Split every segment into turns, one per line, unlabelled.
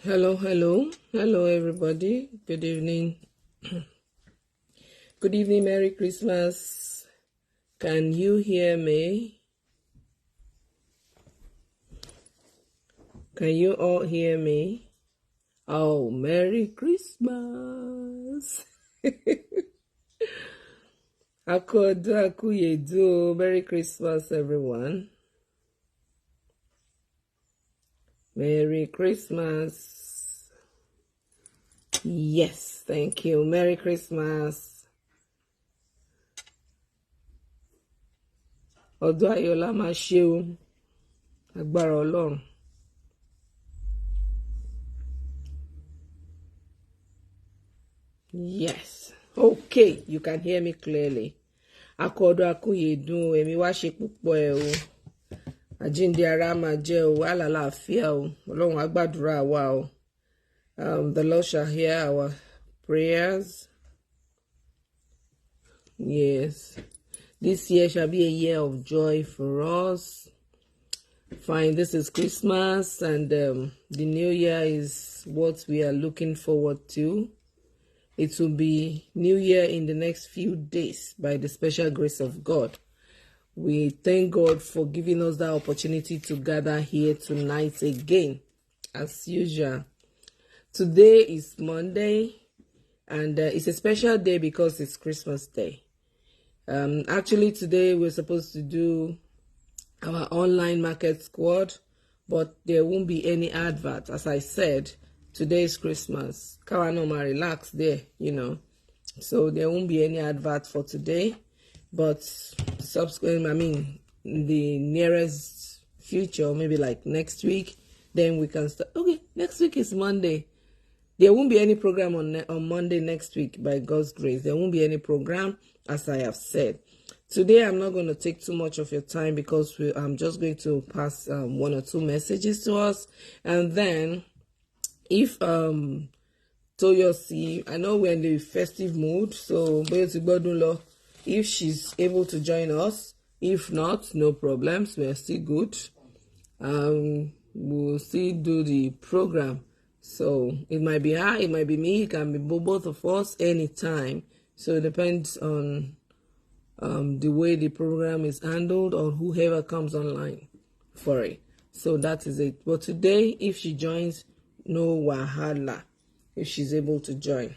Hello, everybody. Good evening. Good evening, Merry Christmas. Can you hear me? Can you all hear me? Oh, Merry Christmas. Akuyedu. Merry Christmas, everyone. Merry Christmas. Yes, thank you. Merry Christmas. Ọdún ayọ̀ la máa ṣe o. Agbára Ọlọ́run. Yes. Okay, you can hear me clearly. Akọ́dún akúyèdún ẹ̀mí wá ṣe púpọ̀ ẹ̀ o. Àjíǹde ara máa jẹ́ o, àlàáfíà o. Ọlọ́run á gbàdúrà wa o. The Lord shall hear our prayers. Yes. This year shall be a year of joy for us. Fine, this is Christmas and the new year is what we are looking forward to. It will be New Year in the next few days by the special grace of God. We thank God for giving us that opportunity to gather here tonight again, as usual. Today is Monday, and it's a special day because it's Christmas Day. Actually, today we're supposed to do our online market squad, but there won't be any advert. As I said, today is Christmas. Kawanoma relax there, So there won't be any advert for today, but the nearest future, maybe like next week, then we can start. Okay, next week is Monday. There won't be any program on Monday next week by God's grace. There won't be any program, as I have said. Today, I'm not going to take too much of your time because I'm just going to pass one or two messages to us. And then, if Toyosi, I know we're in the festive mood, so if she's able to join us, if not, no problems, we're still good. We'll still do the program. So it might be her, it might be me, it can be both of us anytime. So it depends on the way the program is handled or whoever comes online for it. So that is it. But today, if she joins, no wahala, if she's able to join.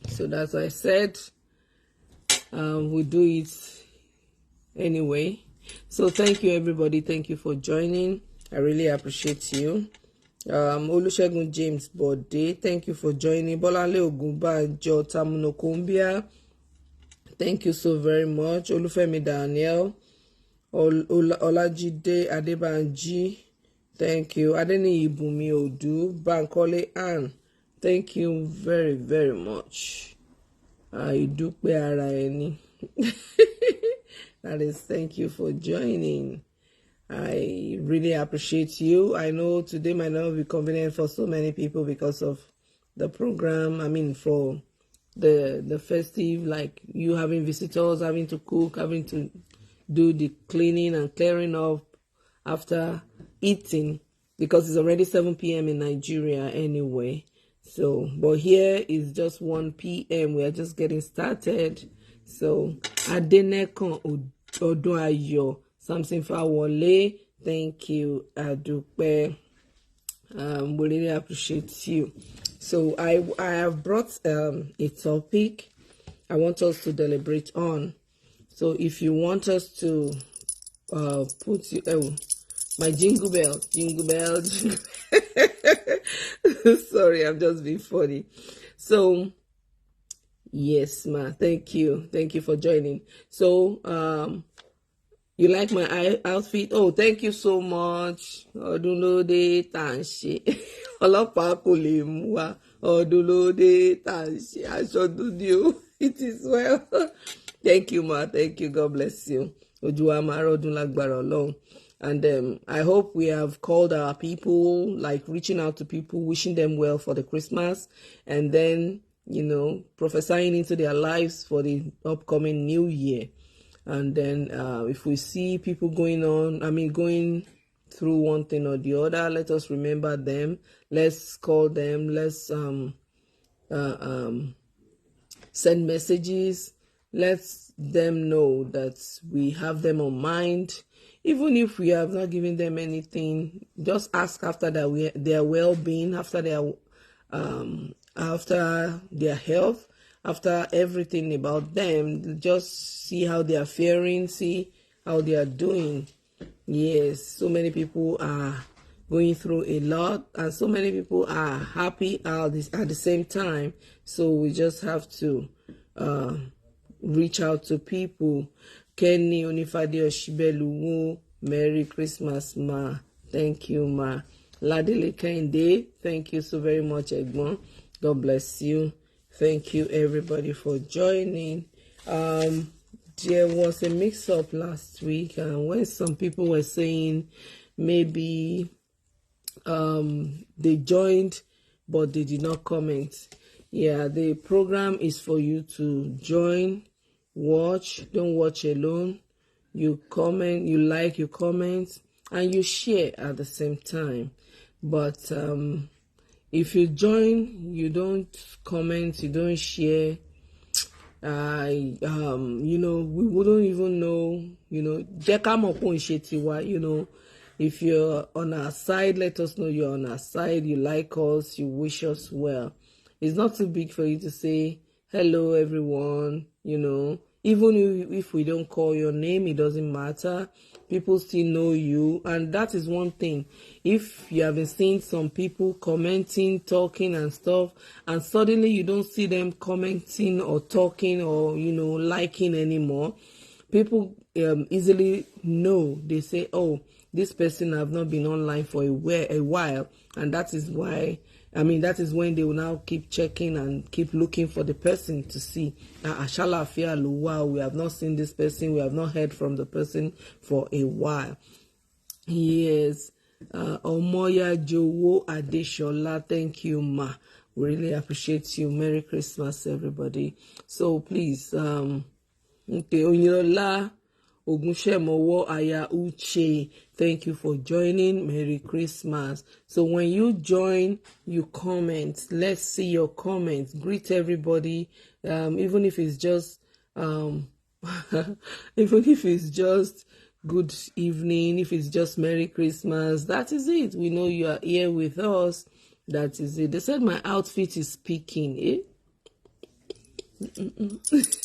So that's what I said. We do it anyway. So thank you, everybody. Thank you for joining. I really appreciate you. Olusegun James Bode, thank you for joining. Bolale Ogunbanjo Tamunokumbia, thank you so very much. Olufemi Daniel, Olajide Adebanji, thank you. Adeni Ibumi Odu, Bankole Ann, thank you very, very much. Idupe ara eni. That is, thank you for joining. I really appreciate you. I know today might not be convenient for so many people because of the program. For the festive, like you having visitors, having to cook, having to do the cleaning and clearing up after eating, because it's already 7 p.m. in Nigeria anyway. So, but here is just 1 p.m. We are just getting started. So, Adenekon Odunayo, Samson Fawole, thank you, Adupe. We really appreciate you. So I have brought a topic I want us to deliberate on. So if you want us to put my jingle bell. Sorry, I'm just being funny. So yes, ma, thank you for joining. So you like my outfit? Oh, thank you so much. Odunlode Tanse. Ọlọ́pàá kò lè mú wa. Odunlode Tanse. Aṣọ́dúndín. It is well. Thank you, ma. Thank you. God bless you. Ojú máa rọ́dún lágbára Ọlọ́run. And I hope we have called our people, like reaching out to people, wishing them well for the Christmas, and then, prophesying into their lives for the upcoming new year. And then if we see people going through one thing or the other, let us remember them. Let's call them. Let's send messages. Let them know that we have them on mind. Even if we have not given them anything, just ask after their well-being, after their health, after everything about them. Just see how they are faring, see how they are doing. Yes, so many people are going through a lot, and so many people are happy at the same time. So we just have to reach out to people. Kenny Onifade Oshibeluwo, Merry Christmas, ma. Thank you, ma. Ladele Kende, thank you so very much, Egbon. God bless you. Thank you, everybody, for joining. There was a mix-up last week, and when some people were saying maybe they joined, but they did not comment. Yeah, the program is for you to join, watch. Don't watch alone. You comment, you like, you comment, and you share at the same time. But if you join, you don't comment, you don't share, we wouldn't even know, if you're on our side, let us know you're on our side, you like us, you wish us well. It's not too big for you to say, hello, everyone, even if we don't call your name, it doesn't matter. People still know you, and that is one thing. If you have been seeing some people commenting, talking and stuff, and suddenly you don't see them commenting or talking or, liking anymore, people easily know. They say, oh, this person have not been online for a while, and that is why, that is when they will now keep checking and keep looking for the person to see. Wow, we have not seen this person, we have not heard from the person for a while. Yes. Omoya Jowo Adeshola, thank you, ma. We really appreciate you. Merry Christmas, everybody. So please, okay, Onyilola Ogunshemowo Aya Uche, thank you for joining. Merry Christmas. So when you join, you comment. Let's see your comments. Greet everybody, even if it's just even if it's just good evening, if it's just Merry Christmas, that is it. We know you are here with us. That is it. They said my outfit is speaking, eh?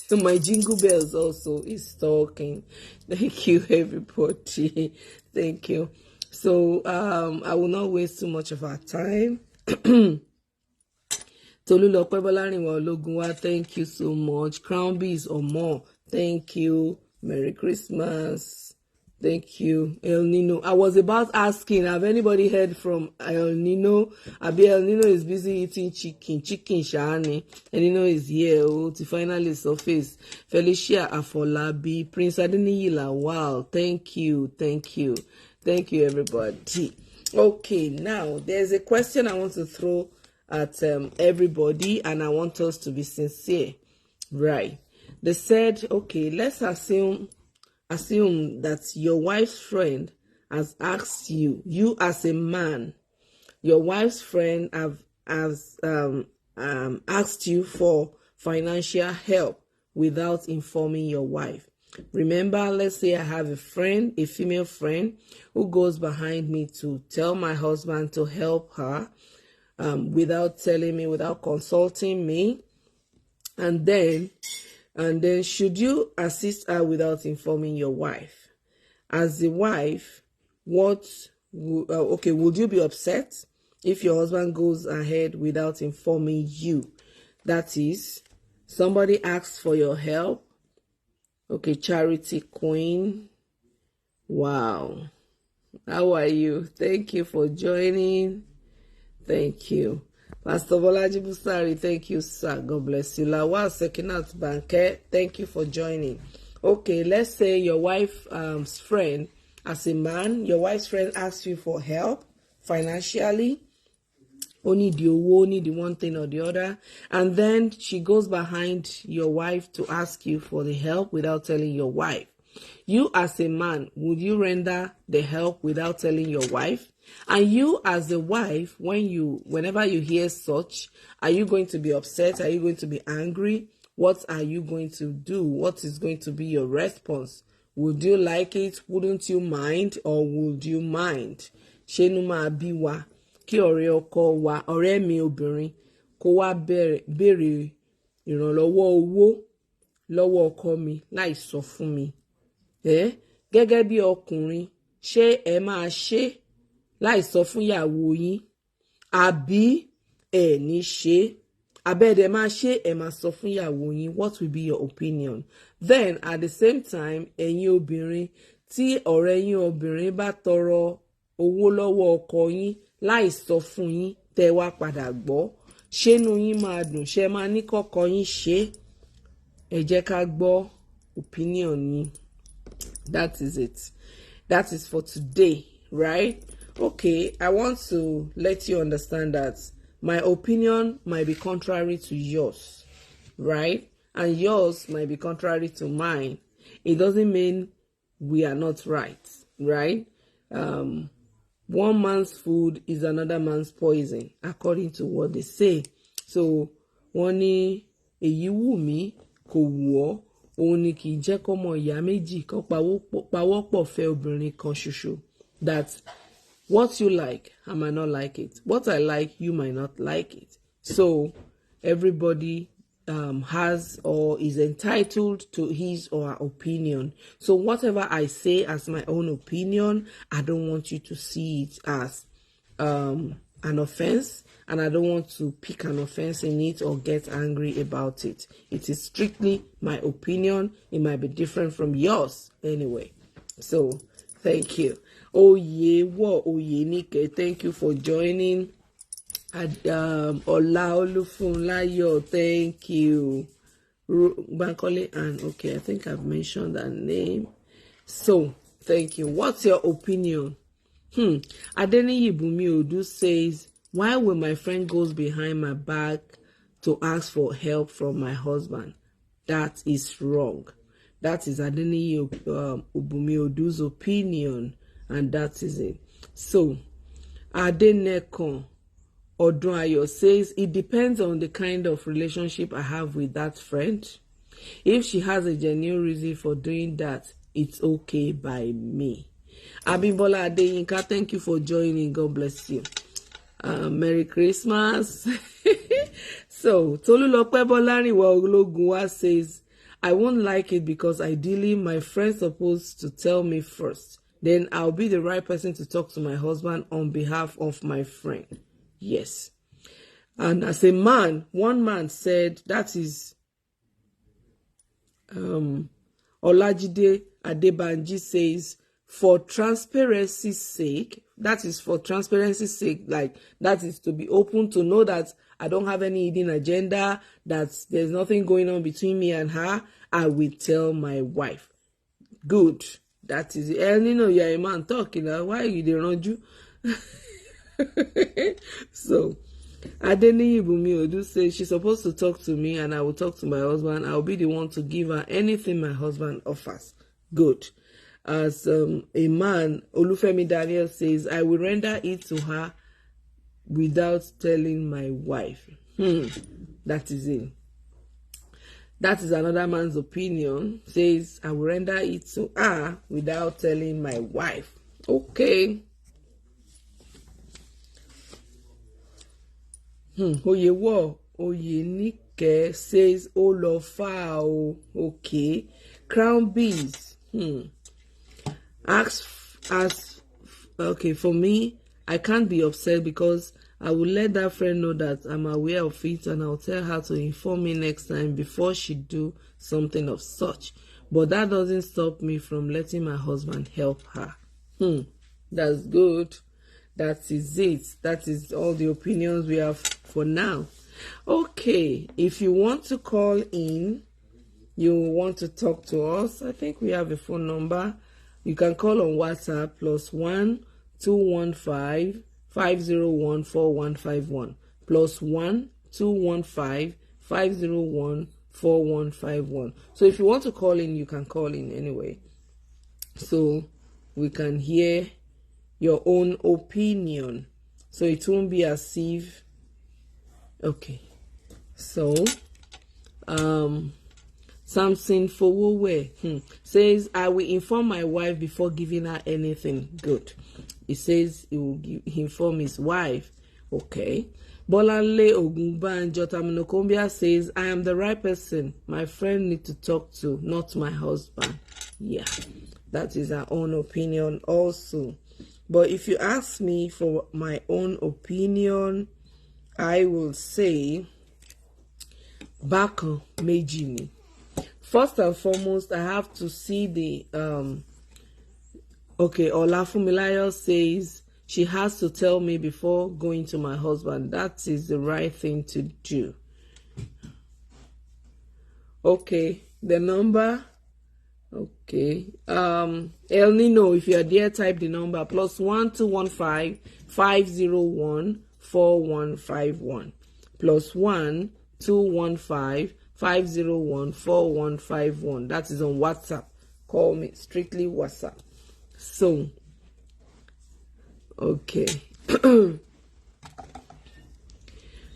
So my jingle bells also is talking. Thank you, everybody. Thank you. So I will not waste too much of our time. Tolulope Bolarinwa Ologunwa, thank you so much. Crown Bees or more, thank you. Merry Christmas. Thank you. El Nino. I was about asking, have anybody heard from El Nino? Abi El Nino is busy eating chicken shani. El Nino is here to finally surface. Felicia Afolabi, Prince Adeniyi Lawal. Thank you. Thank you. Thank you, everybody. Okay, now there's a question I want to throw at everybody, and I want us to be sincere. Right. They said, okay, let's assume that your wife's friend has asked you as a man, your wife's friend has asked you for financial help without informing your wife. Remember, let's say I have a friend, a female friend, who goes behind me to tell my husband to help her without telling me, without consulting me. And then should you assist her without informing your wife? As the wife, would you be upset if your husband goes ahead without informing you? That is, somebody asks for your help. Okay, Charity Queen. Wow. How are you? Thank you for joining. Thank you. Pastor Bolaji Busari, thank you, sir. God bless you. Lawal Sekinat Banke, thank you for joining. Okay, let's say your wife's friend, as a man, your wife's friend asks you for help financially. Only the one thing or the other. And then she goes behind your wife to ask you for the help without telling your wife. You as a man, would you render the help without telling your wife? And you as the wife, whenever you hear such, are you going to be upset? Are you going to be angry? What are you going to do? What is going to be your response? Would you like it? Wouldn't you mind? Or would you mind? Ṣé inú máa bí wa kí ọ̀rẹ́ ọkọ wa, ọ̀rẹ́ mi obìnrin, kó wá béèrè ìrànlọ́wọ́ owó lọ́wọ́ ọkọ mi láì sọ fún mi? Gẹ́gẹ́ bí ọkùnrin, ṣé ẹ máa ṣe láì sọ fún ìyàwó yín? Àbí ẹ ní ṣe? Abẹ́ẹ̀dẹ̀ máa ṣe, ẹ máa sọ fún ìyàwó yín. What will be your opinion? Then at the same time, ẹ̀yin obìnrin, tí ọ̀rẹ́ yín obìnrin bá tọrọ owó lọ́wọ́ ọkọ yín láì sọ fún yín, tẹ́ wá padà gbọ́, ṣé inú yín máa dùn? Ṣé máa ní kọ́kọ́ yín ṣe? Ẹ jẹ́ ká gbọ́ opinion yín. That is it. That is for today, right? Okay, I want to let you understand that my opinion might be contrary to yours, right? And yours might be contrary to mine. It doesn't mean we are not right, right? One man's food is another man's poison, according to what they say. So, wọ́n ní èyí wù mí kò wù ọ́, òun ni kì í jẹ́ kọ́mọ ìyá méjì kan pawọ́pọ̀ fẹ́ obìnrin kan ṣoṣo. That what you like, I might not like it. What I like, you might not like it. So everybody has or is entitled to his or her opinion. So whatever I say as my own opinion, I don't want you to see it as an offense, and I don't want to pick an offense in it or get angry about it. It is strictly my opinion. It might be different from yours anyway. So thank you. Oyenike, thank you for joining. Olaolufunlayo, thank you. Bankole and okay, I think I've mentioned that name. So thank you. What's your opinion? Adeniyi Bumi Odu says, why when my friend goes behind my back to ask for help from my husband? That is wrong. That is Adeniyi Bumi Odu's opinion, and that is it. So Adenekon Odunayo says, it depends on the kind of relationship I have with that friend. If she has a genuine reason for doing that, it's okay by me. Abimbola Adeyinka, thank you for joining. God bless you. Merry Christmas. So, Tolulope Bolariwa Ologunwa says, I won't like it because ideally my friend's supposed to tell me first. Then I'll be the right person to talk to my husband on behalf of my friend. Yes. And as a man, one man said, that is Olajide Adebanji says, for transparency's sake, that is for transparency's sake, like that is to be open, to know that I don't have any hidden agenda, that there's nothing going on between me and her, I will tell my wife. Good. That is it. And you know, you're a man talking, why you dey run you? So Adeniyi Bumi Odu says she's supposed to talk to me and I will talk to my husband. I'll be the one to give her anything my husband offers. Good. As a man, Olufemi Daniel says, I will render it to her without telling my wife. That is it. That is another man's opinion. Says, I will render it to her without telling my wife. Okay. Oyewo Oyenike says, Olofa. Okay. Crown Bees. Okay, for me, I can't be upset because I will let that friend know that I'm aware of it, and I'll tell her to inform me next time before she do something of such. But that doesn't stop me from letting my husband help her. That's good. That is it. That is all the opinions we have for now. Okay, if you want to call in, you want to talk to us, I think we have a phone number. You can call on WhatsApp +1 215 501 4151 +1 215 501 4151. So if you want to call in, you can call in anyway. So we can hear your own opinion. So it won't be as if, okay. So, Samson Fowowe says, I will inform my wife before giving her anything. Good. He says he will inform his wife. Okay. Bolanle Ogunbanjo Taminokombia says, I am the right person my friend need to talk to, not my husband. Yeah, that is our own opinion also. But if you ask me for my own opinion, I will say, Bako Mejini. First and foremost, I have to see the okay, Olafumilayo says she has to tell me before going to my husband. That is the right thing to do. Okay, the number. Okay. El Nino, if you are there, type the number +1 215 501 4151. +1 215 501 4151. That is on WhatsApp. Call me, strictly WhatsApp. So, okay.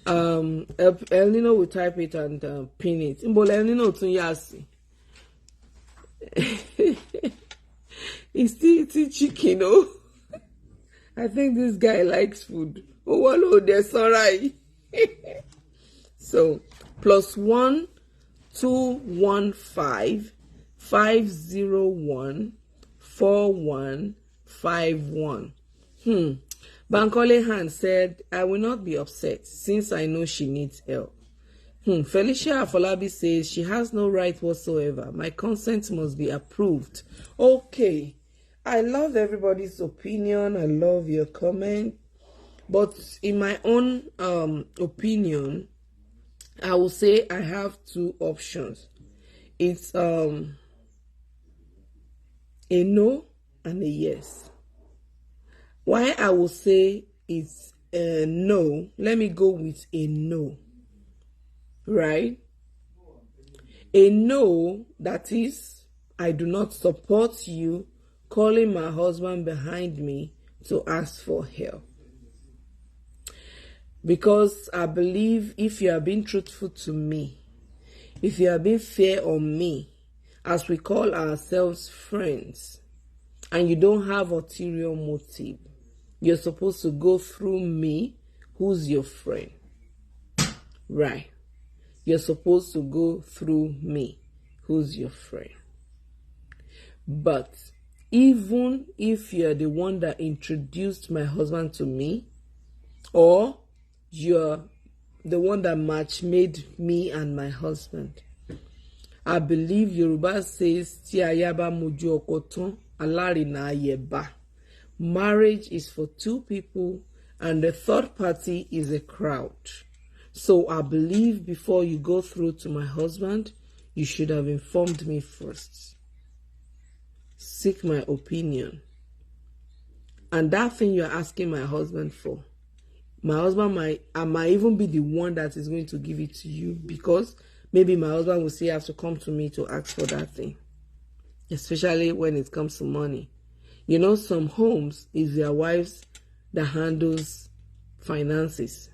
El Nino will type it and pin it. But El Nino tun yasi. He's still eating chicken, oh. I think this guy likes food. Oh, well, there's alright. So, +1 215 501 4151. Bankole Han said, I will not be upset since I know she needs help. Felicia Afolabi says she has no right whatsoever. My consent must be approved. Okay. I love everybody's opinion. I love your comment. But in my own opinion, I will say I have two options. It's a no and a yes. Why I will say it's a no, let me go with a no. Right? A no, that is, I do not support you calling my husband behind me to ask for help. Because I believe if you are being truthful to me, if you are being fair on me, as we call ourselves friends, and you don't have ulterior motive, you're supposed to go through me, who's your friend. Right? You're supposed to go through me, who's your friend. But even if you're the one that introduced my husband to me, or you're the one that match-made me and my husband, I believe Yoruba says, Ti ayaba moju okoton, alarina ayeba. Marriage is for two people, and the third party is a crowd. So I believe before you go through to my husband, you should have informed me first. Seek my opinion. And that thing you're asking my husband for, my husband might even be the one that is going to give it to you, because maybe my husband will say, I have to come to me to ask for that thing. Especially when it comes to money. You know, some homes, it's their wives that handles finances.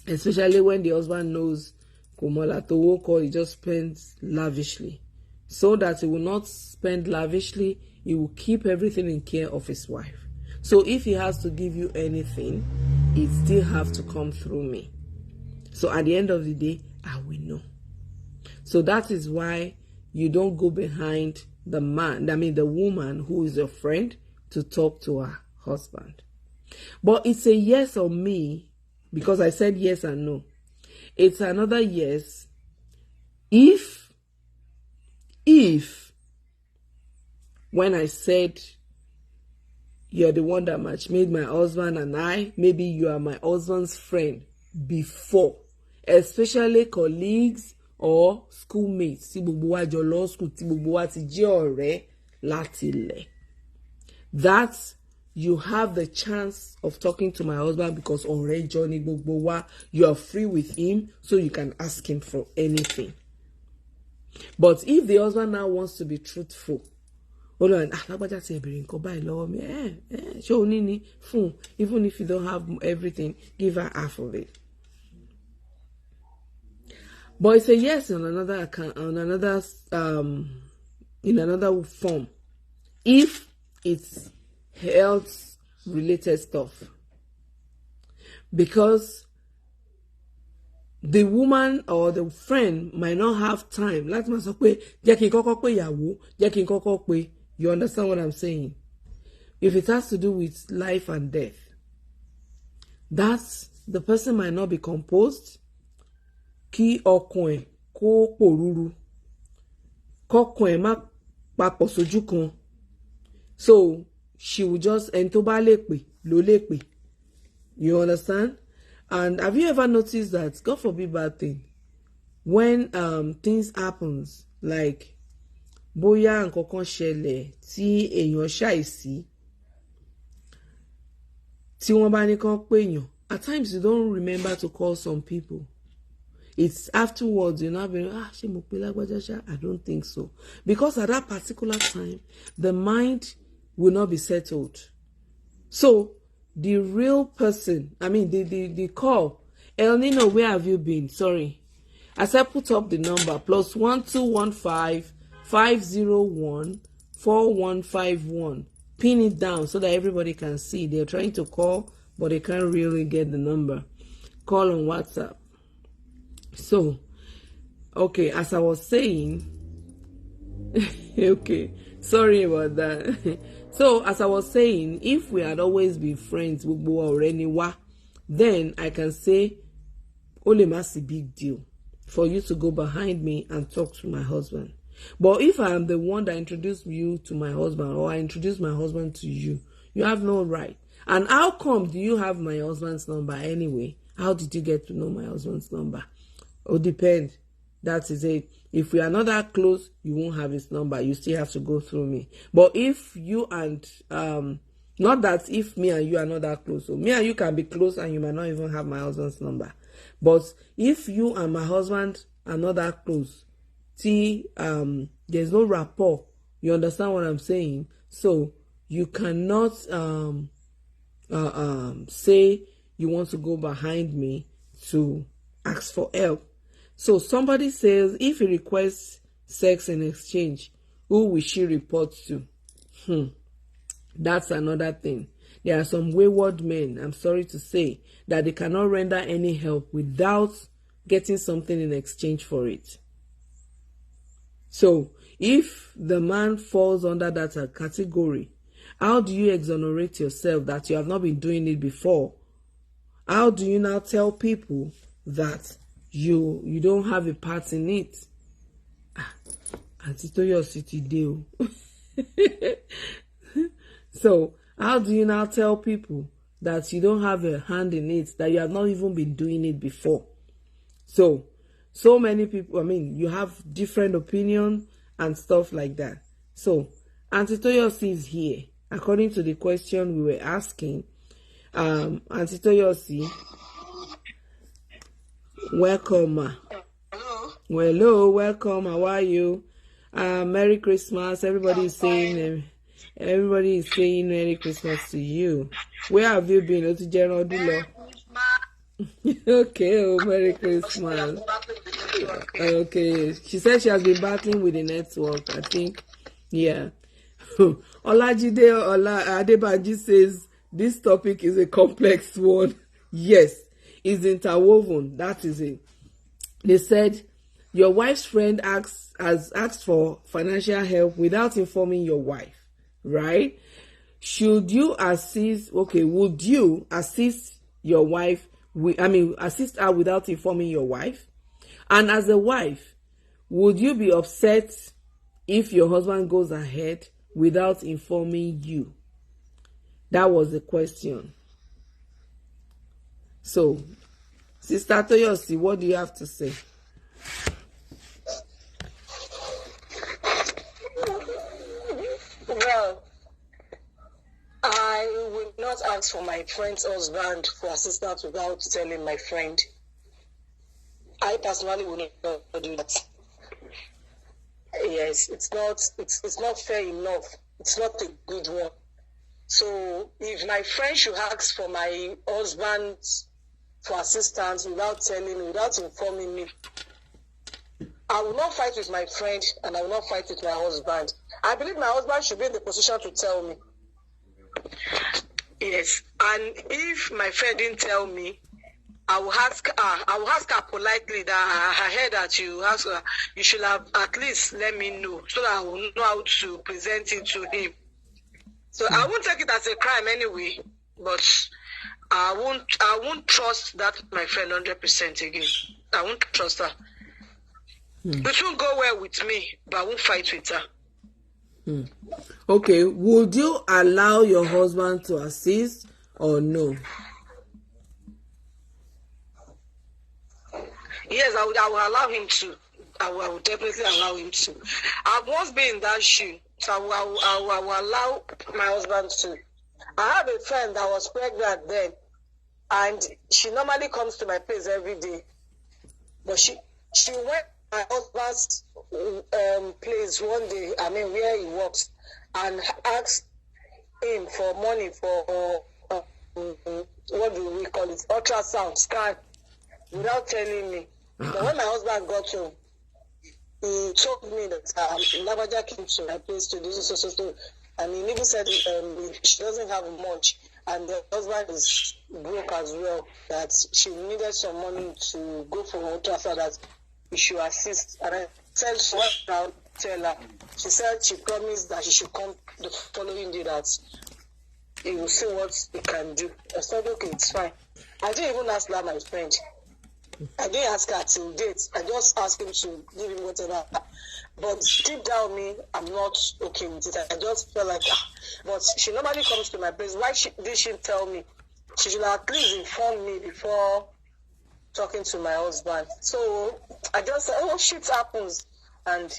Especially when the husband knows Kumola to work, or he just spends lavishly. So that he will not spend lavishly, he will keep everything in care of his wife. So if he has to give you anything, it still have to come through me. So at the end of the day, I will know. So that is why you don't go behind the woman who is your friend to talk to her husband. But it's a yes on me, because I said yes and no. It's another yes if when I said you're the one that match-made my husband and I, maybe you are my husband's friend before, especially colleagues or schoolmates. That you have the chance of talking to my husband, because already Johnny Gbogbowa, you are free with him, so you can ask him for anything. But if the husband now wants to be truthful, Hold on, lágbájá ti ẹ̀bẹ̀rẹ̀ nǹkan báyìí lọ́wọ́ mi. Ṣé o ní ní fún? Even if you don't have everything, give her half of it. But it's a yes on another account, on another in another form, if it's health related stuff, because the woman or the friend might not have time. Láti máa sọ pé jẹ́ kí n kọ́kọ́ pé ìyàwó, jẹ́ kí n kọ́kọ́ pé. You understand what I'm saying? If it has to do with life and death, that's the person might not be composed. Kí ọkàn ẹ̀ kó pòrúru, kọ́kàn ẹ̀ má papọ̀ sójú kan. So she will just ẹni tó bá lè pè ló lè pè. You understand? And have you ever noticed that, God forbid bad thing, when things happens, like bóyá nǹkan kan ṣẹlẹ̀ tí èèyàn ṣàìsí, tí wọ́n bá ní kán pèèyàn, at times you don't remember to call some people. It's afterwards you're not being, ṣé mo pè lágbájá ṣá? I don't think so. Because at that particular time, the mind will not be settled. So the real person, I mean the call, El Nino, where have you been? Sorry. I said put up the number, +1215 501 4151. Pin it down so that everybody can see. They're trying to call, but they can't really get the number. Call on WhatsApp. So, okay, as I was saying, okay, sorry about that. So, as I was saying, if we had always been friends, then I can say, only must a big deal for you to go behind me and talk to my husband. But if I am the one that introduced you to my husband, or I introduced my husband to you, you have no right. And how come do you have my husband's number anyway? How did you get to know my husband's number? It depends. That is it. If we are not that close, you won't have his number. You still have to go through me. But if you and not that if me and you are not that close, so me and you can be close and you might not even have my husband's number. But if you and my husband are not that close, see, there's no rapport. You understand what I'm saying? So you cannot say you want to go behind me to ask for help. So somebody says, if he requests sex in exchange, who will she report to? That's another thing. There are some wayward men, I'm sorry to say, that they cannot render any help without getting something in exchange for it. So if the man falls under that category, how do you exonerate yourself that you have not been doing it before? How do you now tell people that you don't have a part in it? Auntie Toyosi today. So how do you now tell people that you don't have a hand in it, that you have not even been doing it before? So many people, I mean, you have different opinion and stuff like that. So Auntie Toyosi is here. According to the question we were asking, Auntie Toyosi, welcome.
Hello.
Well, hello, welcome. How are you? Merry Christmas. Everybody is saying Merry Christmas to you. Where have you been? Okay, oh, Merry Christmas. Okay, she said she has been battling with the network, I think. Yeah. Olajide Adebanji says this topic is a complex one. Yes, it's interwoven. That is it. They said your wife's friend has asked for financial help without informing your wife, right? Should you assist? Okay, would you assist your wife? Assist her without informing your wife? And as a wife, would you be upset if your husband goes ahead without informing you? That was the question. So, Sister Toyosi, what do you have to say?
Well, I will not ask for my friend's husband for assistance without telling my friend. I personally will not do that. Yes, it's not fair enough it's not a good one. So if my friend should ask for my husband for assistance without telling me, without informing me, I will not fight with my friend and I will not fight with my husband. I believe my husband should be in the position to tell me. Yes. And if my friend didn't tell me, I will ask her politely that I heard that you asked her, you should have at least let me know so that I will know how to present it to him. So I won't take it as a crime anyway, but I won't trust that my friend 100% again. I won't trust her. It won't go well with me, but I won't fight with her.
Okay, would you allow your husband to assist or no?
Yes, I will allow him to. I will definitely allow him to. I've once been in that shoe, so I will allow my husband to. I have a friend that was pregnant then, and she normally comes to my place every day. But she went to my husband's place one day, where he works, and asked him for money for, what do we call it, ultrasound scan, without telling me. But when my husband got home, he told me that Lavaja came to my place to do so, and he even said she doesn't have much, and the husband is broke as well, that she needed some money to go for ultrasound, that he should assist. And I said, what I'll tell her? She said she promised that she should come the following day, that he will see what he can do. I said, okay, it's fine. I didn't even ask that, my friend. I didn't ask her till date. I just asked him to give him whatever. But deep down me, I'm not okay with it. I just felt like, but she normally comes to my place. Why did she tell me? She should at least inform me before talking to my husband. So I just said, oh, shit happens. And,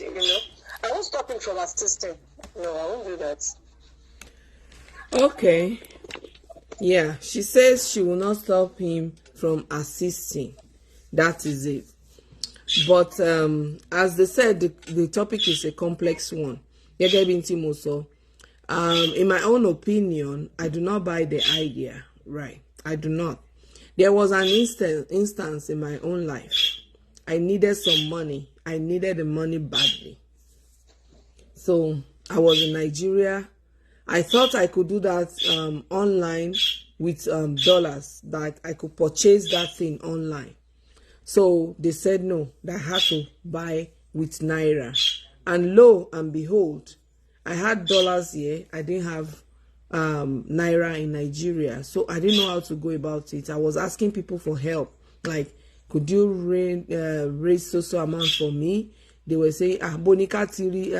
I won't stop him from assisting. No, I won't do that.
Okay. Yeah, she says she will not stop him from assisting. That is it. But as they said, the topic is a complex one. In my own opinion, I do not buy the idea. Right. I do not. There was an instance in my own life. I needed some money. I needed the money badly. So I was in Nigeria. I thought I could do that online with dollars, that I could purchase that thing online. So they said no, that I had to buy with Naira. And lo and behold, I had dollars here. I didn't have Naira in Nigeria. So I didn't know how to go about it. I was asking people for help. Like, could you raise so amount for me? They were saying, Bonika Tiri,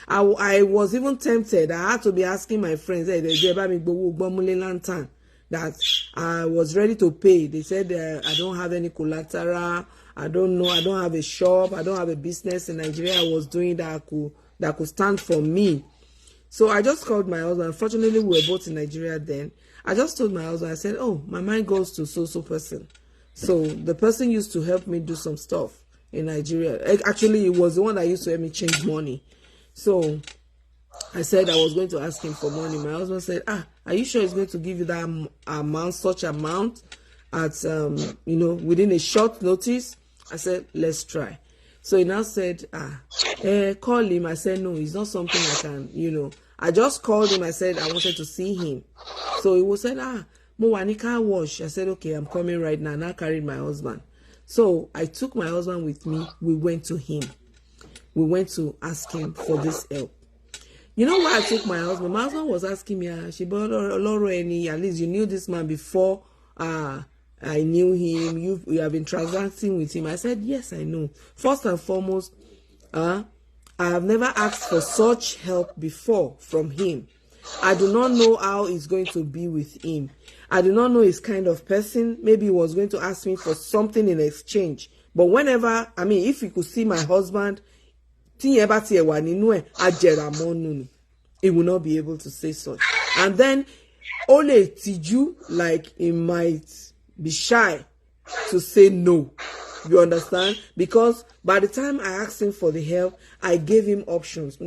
I was even tempted. I had to be asking my friends, that I was ready to pay. They said, I don't have any collateral. I don't know. I don't have a shop. I don't have a business in Nigeria I was doing that could stand for me. So I just called my husband. Unfortunately, we were both in Nigeria then. I just told my husband, I said, oh, my mind goes to so person. So the person used to help me do some stuff in Nigeria. Actually, it was the one that used to help me change money. So I said I was going to ask him for money. My husband said, are you sure he's going to give you that amount, such amount, at, within a short notice? I said, let's try. So he now said, call him. I said, no, it's not something I can, I just called him. I said, I wanted to see him. So he said, Mowanika wash. I said, okay, I'm coming right now. And I carried my husband. So I took my husband with me. We went to him. We went to ask him for this help. You know why I took my husband? My husband was asking me, at least you knew this man before I knew him. You have been transacting with him. I said, yes, I know. First and foremost, I have never asked for such help before from him. I do not know how it's going to be with him. I do not know his kind of person. Maybe he was going to ask me for something in exchange. But whenever, if you could see my husband, he will not be able to say such. And then only Tiju, like, he might be shy to say no. You understand? Because by the time I asked him for the help, I gave him options.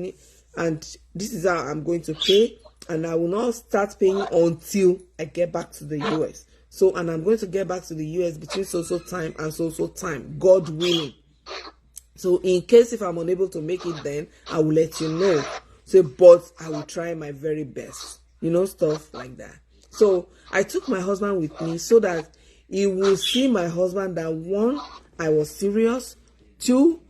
and this is how I'm going to pay, and I will not start paying until I get back to the US. So, and I'm going to get back to the US between so time and so time, God willing. So in case if I'm unable to make it then, I will let you know. So, but I will try my very best. You know, stuff like that. So I took my husband with me so that he will see my husband that one, I was serious. Two,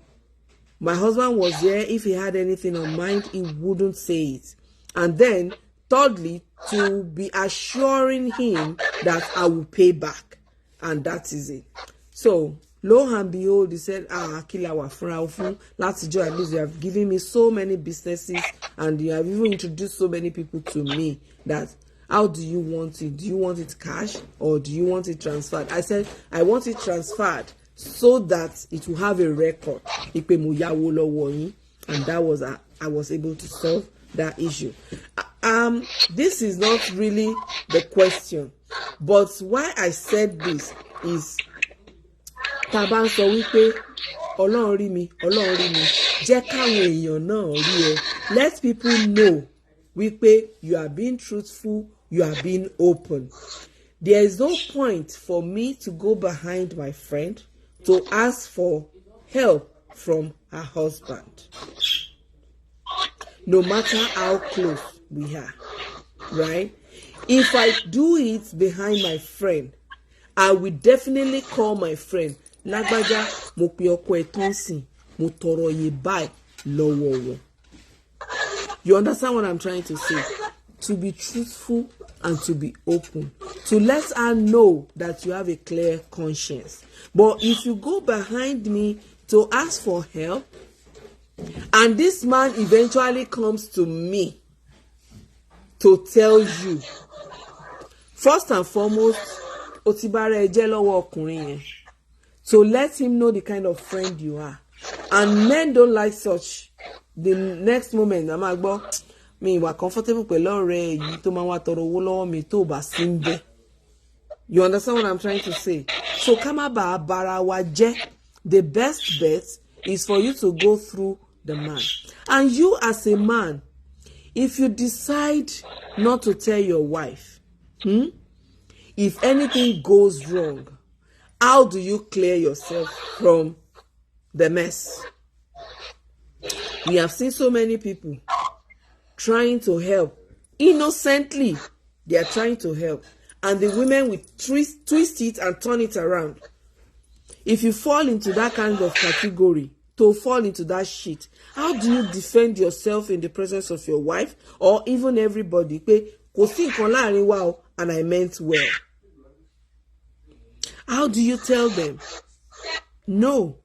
my husband was there. If he had anything on mind, he wouldn't say it. And then, thirdly, to be assuring him that I will pay back. And that is it. So, lo and behold, he said, Kilawa Fraufun, last joy, at least you have given me so many businesses and you have even introduced so many people to me that, how do you want it? Do you want it cash or do you want it transferred? I said, I want it transferred so that it will have a record. And that was, I was able to solve that issue. This is not really the question, but why I said this is, Taban sọ wípé Ọlọ́run rí mi, jẹ́ káwọn èèyàn náà rí ẹ. Let people know wípé you are being truthful, you are being open. There is no point for me to go behind my friend to ask for help from her husband. No matter how close we are, right? If I do it behind my friend, I will definitely call my friend. Lágbájá, mo pe ọkọ ẹ̀ tán sìn, mo tọrọ iye báyìí lọ́wọ́ wọn. You understand what I'm trying to say? To be truthful and to be open. To let her know that you have a clear conscience. But if you go behind me to ask for help, and this man eventually comes to me to tell you, first and foremost, ó ti bára ẹ jẹ́ lọ́wọ́ ọkùnrin yẹn. So let him know the kind of friend you are. And men don't like such. The next moment, I'm like, well, me were comfortable with ọ̀rẹ́ yìí tó máa wá tọrọ owó lọ́wọ́ mi tó bá sí ńbẹ̀. You understand what I'm trying to say? So ká má bàa bara wa jẹ́. The best bet is for you to go through the man. And you as a man, if you decide not to tell your wife, if anything goes wrong, how do you clear yourself from the mess? We have seen so many people trying to help. Innocently, they are trying to help. And the women will twist it and turn it around. If you fall into that kind of category, to fall into that shit, how do you defend yourself in the presence of your wife or even everybody? Kò sí nǹkan láàrin wa o, and I meant well. How do you tell them? No.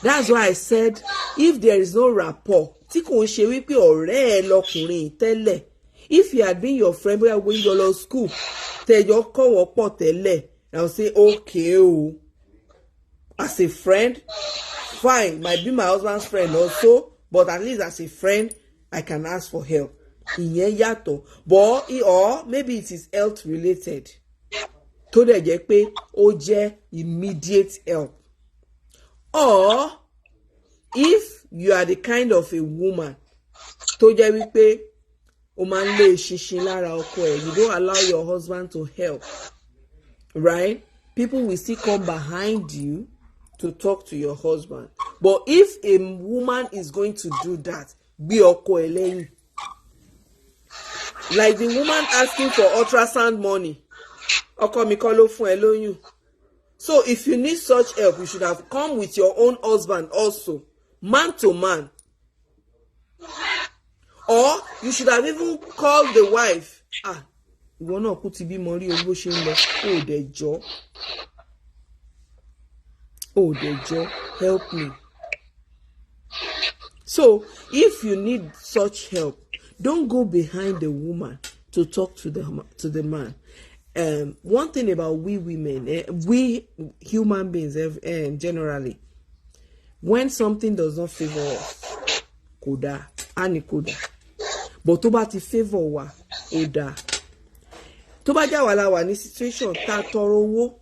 That's why I said, if there is no rapport, tí kò ń ṣe wípé ọ̀rẹ́ ẹ lọkùnrin tẹ́lẹ̀, if you had been your friend, bóyá when you go to school, tẹ́jọ́ kọ́ wọ́n pọ̀ tẹ́lẹ̀, I'll say, okay, oh, as a friend, fine, might be my husband's friend also, but at least as a friend, I can ask for help. Ìyẹn yàtọ̀, but or maybe it is health related. Tó dẹ̀ jẹ́ pé ó jẹ́ immediate help. Or if you are the kind of a woman tó jẹ́ wípé o máa ń lé ṣinṣin lára ọkọ ẹ̀, you don't allow your husband to help, right? People will still come behind you to talk to your husband. But if a woman is going to do that, gbé ọkọ ẹ̀ lẹ́yìn. Like the woman asking for ultrasound money. Ọkọ mi kọ́ ló fún ẹ lóyún. So if you need such help, you should have come with your own husband also, man to man. Or you should have even called the wife. Ìwọ náà kú ti bímọ rí owó ṣe ń lọ. Ó dẹ̀ jọ̀ọ́, help me. So if you need such help, don't go behind the woman to talk to the man. One thing about we women, we human beings generally, when something does not favor us, koda, ani koda. But tó bá ti favor wa, oda. Tó bá já wà la wà ní situation tá tọrọ owó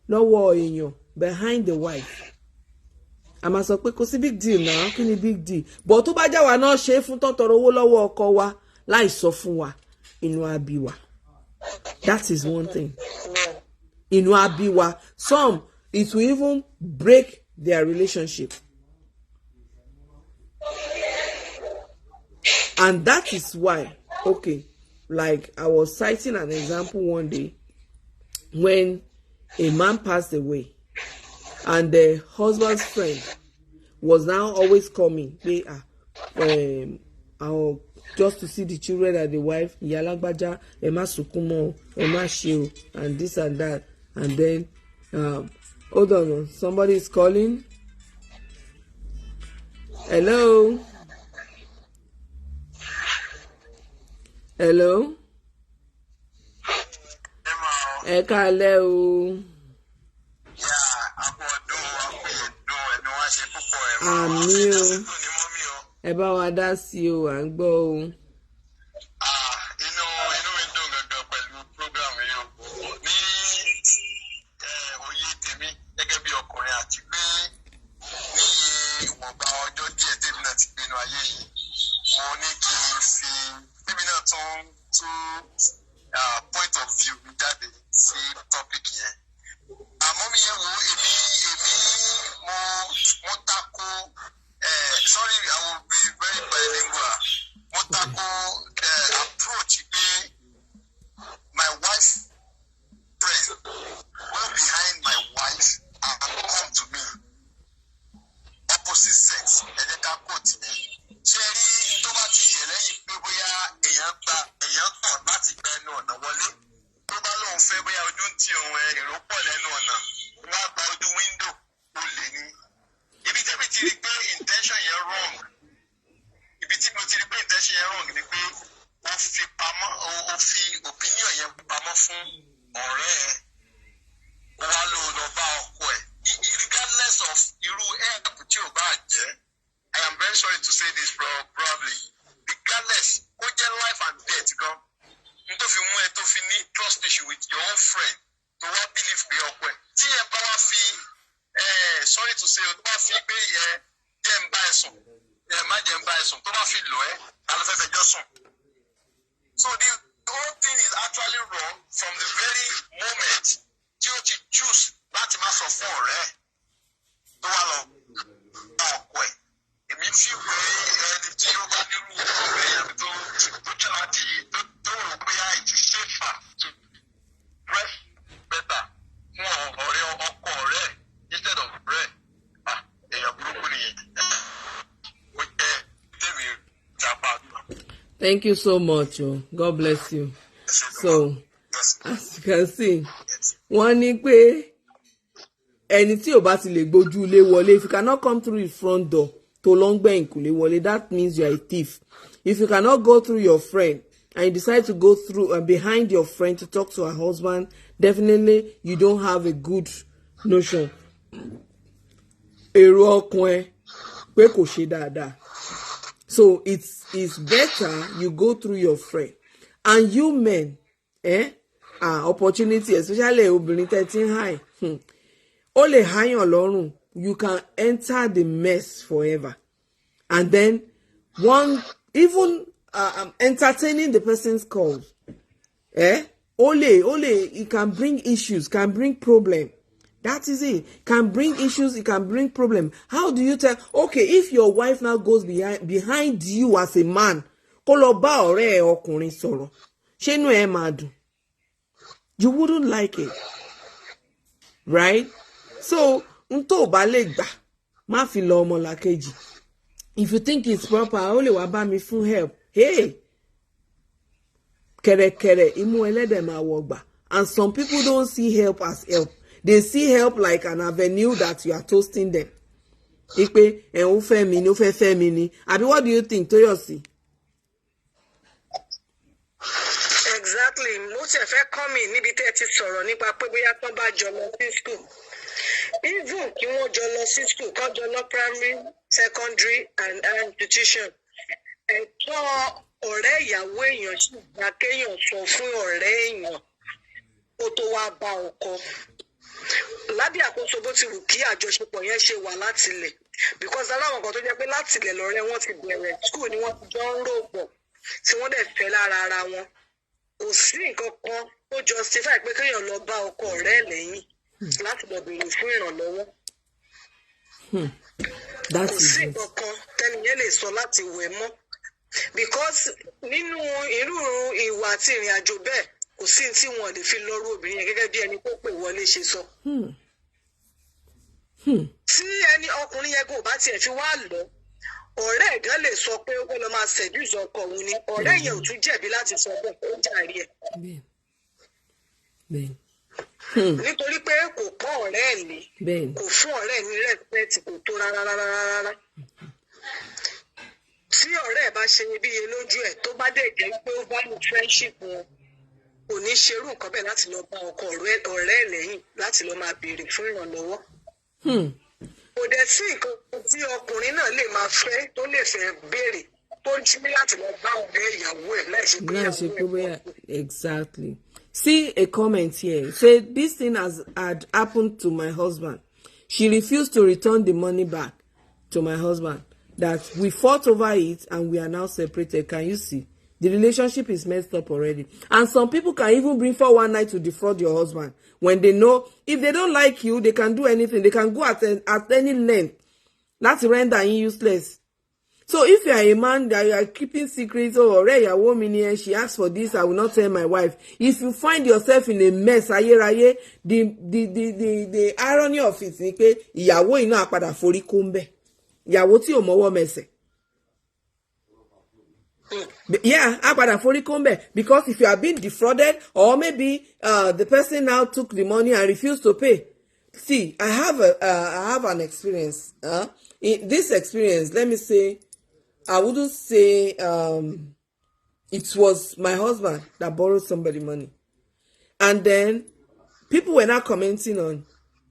lọ́wọ́ èèyàn behind the wife, a máa sọ pé kò sí big deal náà kí ni big deal but tó bá já wa náà ṣe fún tọ́tọ̀rọ̀ owó lọ́wọ́ ọkọ wa láì sọ fún wa inú á bí wa. That is one thing. Inú á bí wa. Some it will even break their relationship. And that is why, okay, like I was citing an example one day when a man passed away and the husband's friend was now always coming. Just to see the children and the wife, Yalagbaja, Emma Sukumo, Emma Shio, and this and that. And then, hold on, somebody is calling. Hello? Hello? Ẹ káalẹ́ o. Àmì o. Ẹ bá wa dá sí o, à ń gbọ́ o.
Inú mi dùn gangan pẹ̀lú program yìí o. Ní òye tèmi gẹ́gẹ́ bí ọkùnrin àti pé ní ìwọ̀nba ọjọ́ díẹ̀ tèmi náà ti gbénu ayé yìí, mo ní kí n fi tèmi náà tún point of view mi jáde sí topic yẹn. Àmọ́ mi yẹn wo mo tako sorry, I will be very bilingual. Mo tako the approach pé my wife friend go behind my wife and come to me. Opposite sex, ẹ jẹ́ ká quote yẹn. Ṣé rí tó bá ti yẹ lẹ́yìn pé bóyá èèyàn tàn láti gba ẹnu ọ̀nà wọlé, tó bá lóun fẹ́ bóyá ojú ń ti òun èrò pọ̀ lẹ́nu ọ̀nà, wọ́n á gba ojú window, ó lè ní. Ibi tẹ́bi ti rí pé intention yẹn wrong. Ibi tí mo ti rí pé intention yẹn wrong ni pé ó fi opinion yẹn pamọ́ fún ọ̀rẹ́ ẹ̀. Ó wá lọ bá ọkọ ẹ̀. Regardless of irú help tí ò bá jẹ́, I am very sorry to say this probably. Regardless, ó jẹ́ life and death gan. N tó fi mú ẹ tó fi ní trust issue with your own friend tó wá believe pé ọkọ ẹ̀. Tí ẹ bá wá fi sorry to say o tó bá fi pé jẹ́ ń bá ẹ sùn má jẹ́ ń bá ẹ sùn tó bá fi lọ ẹ́ alọ́fẹ́fẹ́jọ́ sùn. So the whole thing is actually wrong from the very moment tí o ti choose láti má sọ fún ọ̀rẹ́ tó wà lọ bá ọkọ ẹ̀. Èmi fi pé ẹni tí ó bá nírú ọ̀rẹ́ yẹn tó jẹ́ láti tó rò pé it is safer to dress better fún ọ̀rẹ́ ọkọ rẹ̀ instead of bread. Èèyàn burúkú nìyẹn. Ó jẹ́ tèmi jápa.
Thank you so much. God bless you. So, as you can see, wọ́n ní pé ẹni tí ò bá ti lè gbójú ilé wọlé, if you cannot come through the front door tó lọ ń gbẹ̀yìn kò lè wọlé, that means you are a thief. If you cannot go through your friend and you decide to go through behind your friend to talk to her husband, definitely you don't have a good notion. Èrò ọkàn ẹ pé kò ṣe dáadáa. So it's better you go through your friend. And you men, opportunity, especially obìnrin 13 high, ó lè háyàn lọ́rùn. You can enter the mess forever. And then even entertaining the person's calls, it can bring issues, can bring problem. That is it. Can bring issues, it can bring problem. How do you tell? Okay, if your wife now goes behind you as a man, kó lọ bá ọ̀rẹ́ ẹ̀ ọkùnrin sọ̀rọ̀, ṣé inú ẹ máa dùn? You wouldn't like it, right? So, n tó bá lè gbà, má fi lọ ọmọlàkejì. If you think it's proper, ó lè wá bá mi fún help. Hey, kẹ̀rẹ̀kẹ̀rẹ̀ imú ẹlẹ́dẹ̀ máa wọgbà. And some people don't see help as help. They see help like an avenue that you are toasting them. Ipe ó fẹ́ mi ni, ó fẹ́ mi ni. Àbí what do you think, Toyosi?
Exactly. Mo ti fẹ́ kọ́ mi níbi tẹ́ ti sọ̀rọ̀ nípa pé bóyá tán bá jọ lọ sí school. Even kí wọ́n jọ lọ sí school, kán jọ lọ primary, secondary and higher institution. Ẹ̀tọ́ ọ̀rẹ́ ìyàwó èèyàn sì gba kéèyàn sọ fún ọ̀rẹ́ èèyàn kó tó wá bá ọkọ. lábẹ́ àkóso bó ti wù kí àjọṣepọ̀ yẹn ṣe wà láti ilẹ̀ because aláwọn kan tó jẹ́ pé láti ilẹ̀ lọ́rẹ́ wọn ti bẹ̀rẹ̀ school ni wọ́n ti jọ ń rò pọ̀ tí wọ́n dẹ̀ fẹ́ lára ara wọn kò sí nǹkan kan tó justify pé kéèyàn lọ bá ọkọ rẹ̀ lẹ́yìn láti lọ béèrè fún ìrànlọ́wọ́ kò sí nǹkan kan tẹ́niyẹn lè sọ láti wẹ̀ mọ́ because nínú irú ìwà àti ìrìn àjò bẹ́ẹ̀ kò sí tí wọn lè fi lọ́rú obìnrin yẹn gẹ́gẹ́ bí ẹni tó pè wọlé ṣe sọ. tí ẹni ọkùnrin yẹn kò bá tiẹ̀ fi wá lọ ọ̀rẹ́ ẹ̀ gan lè sọ pé ó lọ máa seduce ọkọ òun ni ọ̀rẹ́ yẹn ò tún jẹ̀bi láti sọ bẹ́ẹ̀ ó jàre ẹ̀. nítorí pé kò pọ́n ọ̀rẹ́ ẹ̀ lé kò fún ọ̀rẹ́ ẹ̀ ní respect kò tó rárá. tí ọ̀rẹ́ ẹ̀ bá ṣe iyebíye lójú ẹ̀ tó bá dẹ̀ jẹ́ pé ó bá ní friendship wọn kò ní ṣerú nǹkan bẹ́ẹ̀ láti lọ bá ọkọ ọ̀rẹ́ ẹ̀ lẹ́yìn láti lọ máa béèrè fún ìrànlọ́wọ́. kò dẹ̀ sí nǹkan tí ọkùnrin náà lè máa fẹ́ tó lè fẹ́ béèrè tó jí láti lọ bá ọ̀rẹ́ ìyàwó ẹ̀ láìṣe pé ìyàwó ẹ̀.
Exactly. See a comment here. Say this thing had happened to my husband. She refused to return the money back to my husband. That we fought over it and we are now separated. Can you see? The relationship is messed up already. And some people can even bring 419 to defraud your husband. When they know, if they don't like you, they can do anything. They can go at any length. That's render him useless. So if you are a man that you are keeping secrets, already a woman and she asks for this, I will not tell my wife. If you find yourself in a mess, the irony of it is that ìyàwó iná àpadà forí kóńbẹ. Ìyàwó tí ò mọ́wọ́ mẹsẹ̀. Yeah, àpadà forí kóńbẹ, because if you are being defrauded, or maybe the person now took the money and refused to pay. See, I have an experience. In this experience, let me say, I wouldn't say it was my husband that borrowed somebody money. And then people were not commenting on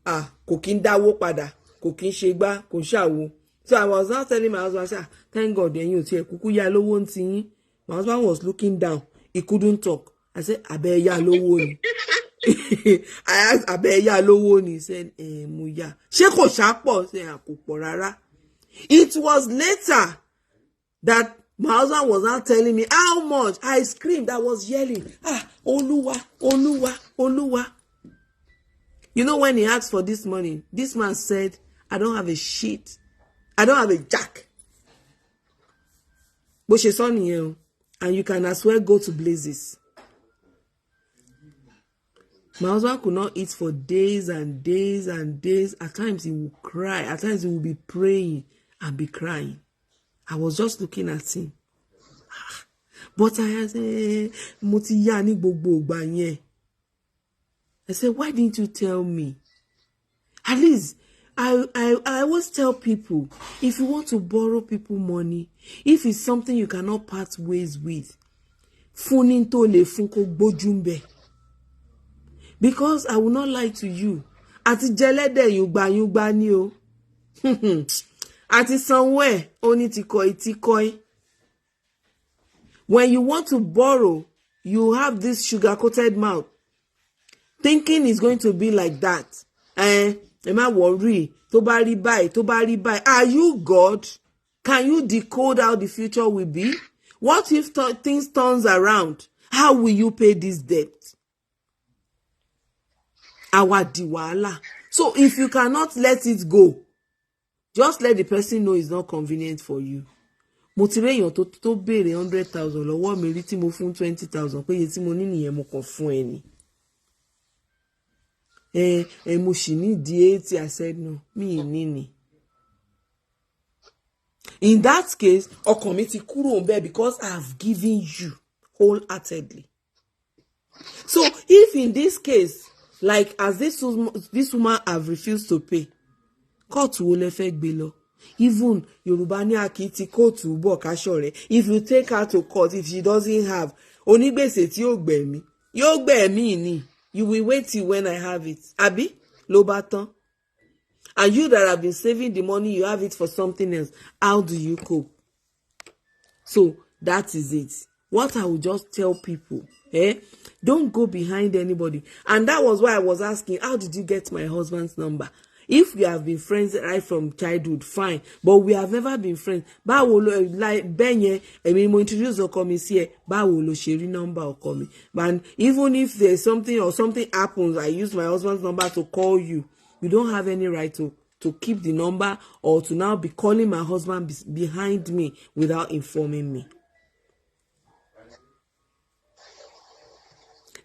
kò kí ń dáwó padà, kò kí ń ṣe gbá, kò ṣàwo. So I was now telling my husband, thank God ẹ̀yin ò tiẹ̀ kúkú yá lówó ń tiyín. My husband was looking down. He couldn't talk. I said, abẹ́ yá lówó ni. I asked abẹ́ yá lówó ni. He said, mo yá. Ṣé kò ṣàpọ̀? Ṣé kò pọ̀ rárá. It was later that my husband was now telling me how much. I screamed. I was yelling. Olúwa, Olúwa, Olúwa. You know, when he asked for this money, this man said, I don't have a shit. I don't have a jack. Bó ṣe sọ nìyẹn o. And you can as well go to blazes. My husband could not eat for days and days and days. At times he would cry. At times he would be praying and be crying. I was just looking at him. But I said, mo ti yá ní gbogbo ìgbà yẹn. I said, why didn't you tell me? At least, I always tell people, if you want to borrow people money, if it's something you cannot part ways with, fúnni tó lè fún kó gbójú ńbẹ̀. Because I will not lie to you. Àti jẹlẹ́dẹ̀ yùgbà ni o. Àti sanwó ẹ̀ ó ní tikoi. When you want to borrow, you have this sugar-coated mouth, thinking it's going to be like that. Ẹ má worry. Tó bá rí báyìí. Are you God? Can you decode how the future will be? What if things turns around? How will you pay this debt? Àwa di wàhálà. So if you cannot let it go, just let the person know it's not convenient for you. Mo ti réyàn tó béèrè 100,000 lọ́wọ́ mi rí tí mo fún 20,000 pé iye tí mo ní nìyẹn mo kàn fún ẹ ni. Mo ṣì ní di 80. I said no, mi ì ní ni. In that case, ọkàn mi ti kúrò ńbẹ̀ because I have given you wholeheartedly. So if in this case, like as this woman have refused to pay, kóòtù wo lẹ fẹ́ gbé lọ? Even Yorùbá ní àkìtì kóòtù bọ̀ káṣọ̀rẹ́. If you take her to court, if she doesn't have, onígbèsè tí yóò gbẹ̀mí ni. You will wait till when I have it. Àbí? Ló bá tán. And you that have been saving the money, you have it for something else. How do you cope? So that is it. What I will just tell people Don't go behind anybody. And that was why I was asking, how did you get my husband's number? If we have been friends right from childhood, fine. But we have never been friends. Báwo lo like benye èmi mo introduce ọkọ mi sí ẹ. Báwo lo ṣe rí number ọkọ mi? And even if there's something or something happens, I use my husband's number to call you. You don't have any right to keep the number or to now be calling my husband behind me without informing me.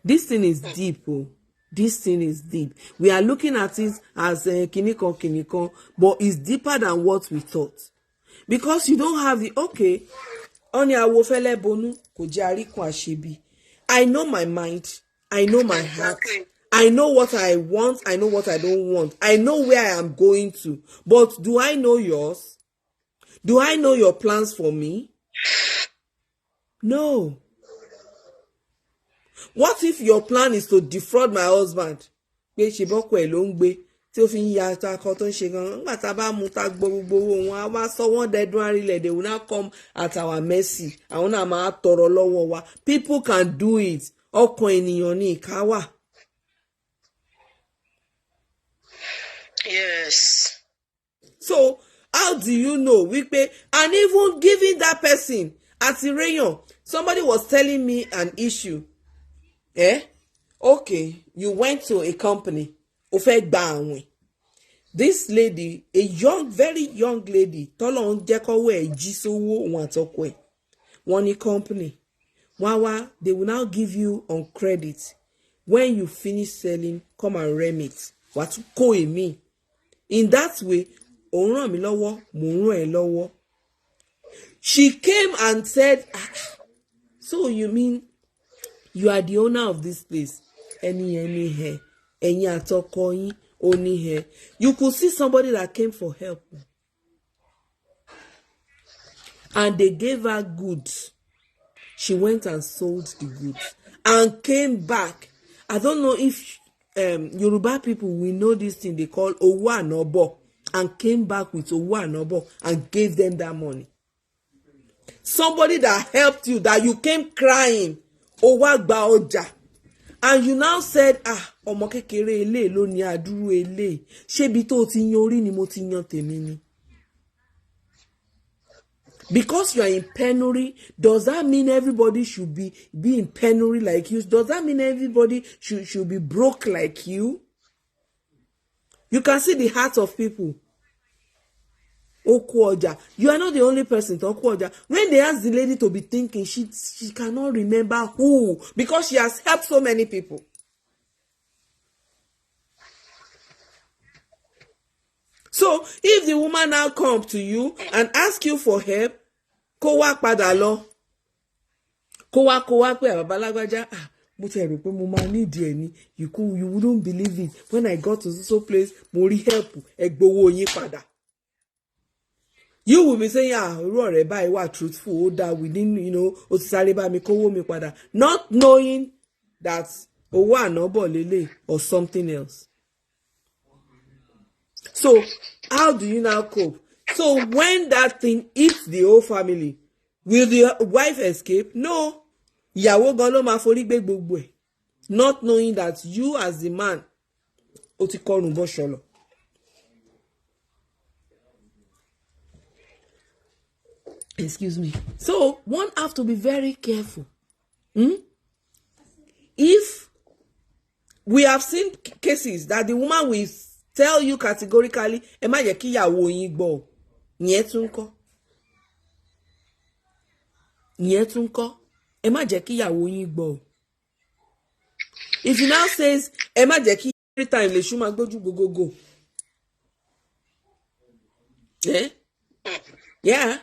This thing is deep, oh. This thing is deep. We are looking at it as kinikon, but it's deeper than what we thought. Because you don't have the, okay, Oni awofele bonu ko jari kun asebi. I know my mind. I know my heart. I know what I want. I know what I don't want. I know where I am going to. But do I know yours? Do I know your plans for me? No. What if your plan is to defraud my husband? Pé ṣe bọ́kọ ẹ̀ ló ń gbé tí ó fi ń ya akọ tó ń ṣe gan-an. Nígbà tá a bá mú ta gbogbo wọn, a wá sọ wọ́n dẹ́dún arílẹ̀. They will now come at our mercy. Àwọn náà máa tọrọ lọ́wọ́ wa. People can do it. Ọkàn ènìyàn ní ìka wà.
Yes.
So, how do you know? Wípé, and even giving that person, àti Rayon, somebody was telling me an issue. Okay, you went to a company. Ó fẹ́ gba àwìn. This lady, a young, very young lady, tọ́lọ́ ń jẹ́ kọ́wọ́ ẹ̀ jí sówó òun àtọkọ ẹ̀. Wọ́n ní company. Wá, they will now give you on credit. When you finish selling, come and remit. Wàá tún kó èmi. In that way, òun ràn mí lọ́wọ́, mò ń ràn ẹ́ lọ́wọ́. She came and said, so you mean you are the owner of this place? Any hair. Ẹ̀yin àtọkọ yín oní hair. You could see somebody that came for help. And they gave her goods. She went and sold the goods. And came back. I don't know if Yoruba people will know this thing they call Owo Anobo. And came back with Owo Anobo and gave them that money. Somebody that helped you, that you came crying. Owa gba ọjà. And you now said, ọmọ kékeré ele ló ní adúrú ele. Ṣébi tó ti yan orí ni mo ti yan tèmi ni. Because you are in penury, does that mean everybody should be in penury like you? Does that mean everybody should be broke like you? You can see the heart of people. Okwoja. You are not the only person to Okwoja. When they ask the lady to be thinking, she cannot remember who, because she has helped so many people. So if the woman now come to you and ask you for help, kó wá padà lọ. Kó wá pé babalágbájá, mo ti rò pé mo máa need ẹ ni. You wouldn't believe it. When I got to so place, mo rí help, ẹ gbowó yín padà. You will be saying, irú ọ̀rẹ́ báyìí wà truthful, ó dá within, ó ti sáré bá mi kówó mi padà. Not knowing that owó ànábọ̀ lélẹ̀ or something else. So, how do you now cope? So, when that thing hits the whole family, will the wife escape? No. Ìyàwó gan ló máa forí gbé gbogbo ẹ̀. Not knowing that you as the man, ó ti kọrùn bọ́ ṣọlọ. Excuse me. So, one have to be very careful. If we have seen cases that the woman will tell you categorically, ẹ má jẹ́ kí ìyàwó yín gbọ́. Ìyẹn tún ńkọ́. Ẹ má jẹ́ kí ìyàwó yín gbọ́. If you now says, ẹ má jẹ́ kí every time lè ṣú máa gbójú gogogo. Yeah.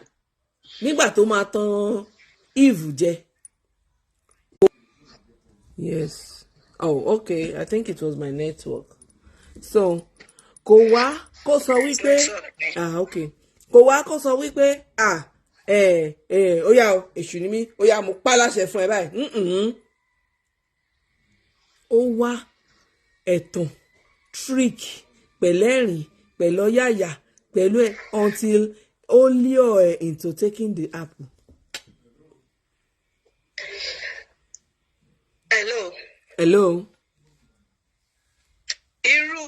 Nígbà tó máa tán Eve jẹ. Yes. Oh, okay. I think it was my network. So, kó wá kó sọ wípé okay. Kó wá kó sọ wípé ó yá o, èṣù ni mí, ó yá mo pa láṣẹ fún ẹ báyìí. Ó wá ẹ̀tàn, trick, pẹ̀lẹ́rìn, pẹ̀lọ́yàyà, pẹ̀lú ẹ̀ until ó lure into taking the apple. Hello.
Irú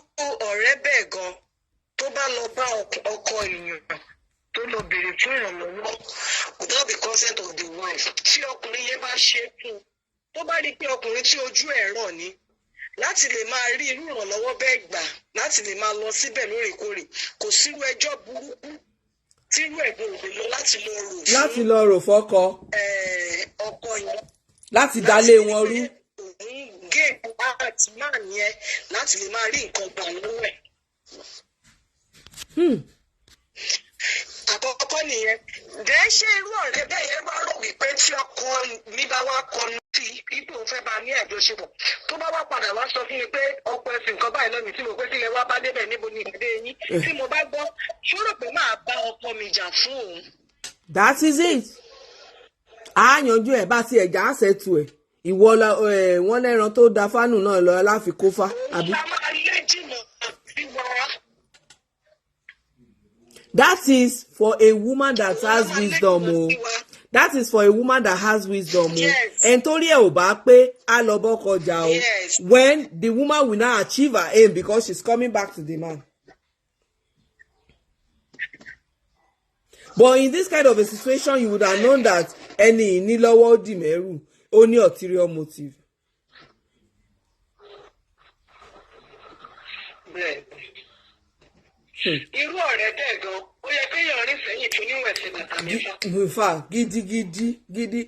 ọ̀rẹ́ bẹ́ẹ̀ gan tó bá lọ bá ọkọ èèyàn tó lọ béèrè fún ìrànlọ́wọ́ without the consent of the wife tí ọkùnrin yẹn bá ṣe fún un tó bá rí pé ọkùnrin tí ojú ẹ̀ rọ̀ ni láti lè máa rí irú ìrànlọ́wọ́ bẹ́ẹ̀ gbà láti lè máa lọ síbẹ̀ lóòrèkóòrè kò sírú ẹjọ́ burúkú tí irú ẹ̀gbọ́n òde lọ láti lọ rò
fọ́kọ
ọkọ yẹn
láti dálé wọn rú.
òun gé àti máa yẹn láti lè máa rí nǹkan gbà lọ́wọ́ ẹ̀. Àkọ́kọ́ nìyẹn dẹ́ ṣé irú ọ̀rẹ́ bẹ́ẹ̀ yẹn bá rò wípé tí ọkọ mi bá wá kọnu sí ipò fẹ́ bá ní àjọṣepọ̀ tó bá wá padà wá sọ fún mi pé ọkọ ẹ̀sìn nǹkan báyìí lọ́mì tí mo pé sílẹ̀ wá bá débẹ̀ níbo ni ìpàdé yín tí mo bá gbọ́ ṣòro pé máa bá ọkọ mi jà fún òun.
That is it. A yanjú ẹ̀ bá ti ẹ̀já àṣẹ̀tù ẹ̀ ìwọ wọn lẹ́ran tó da fánù náà lọ láfikófá àbí. That is for a woman that has wisdom o. That is for a woman that has wisdom o. And torí ẹ̀ ò bá pé á lọ bọ́kọ jà o. When the woman will now achieve her aim because she's coming back to the man. But in this kind of a situation, you would have known that ẹni ìnílọ́wọ́ dì mẹ́rù ó ní ulterior motive.
Irú ọ̀rẹ́ bẹ́ẹ̀ gan ó yẹ kéèyàn rìn sẹ́yìn tó níwọ̀n ẹ̀sìn bàtà mẹ́fà.
In fact, gidi.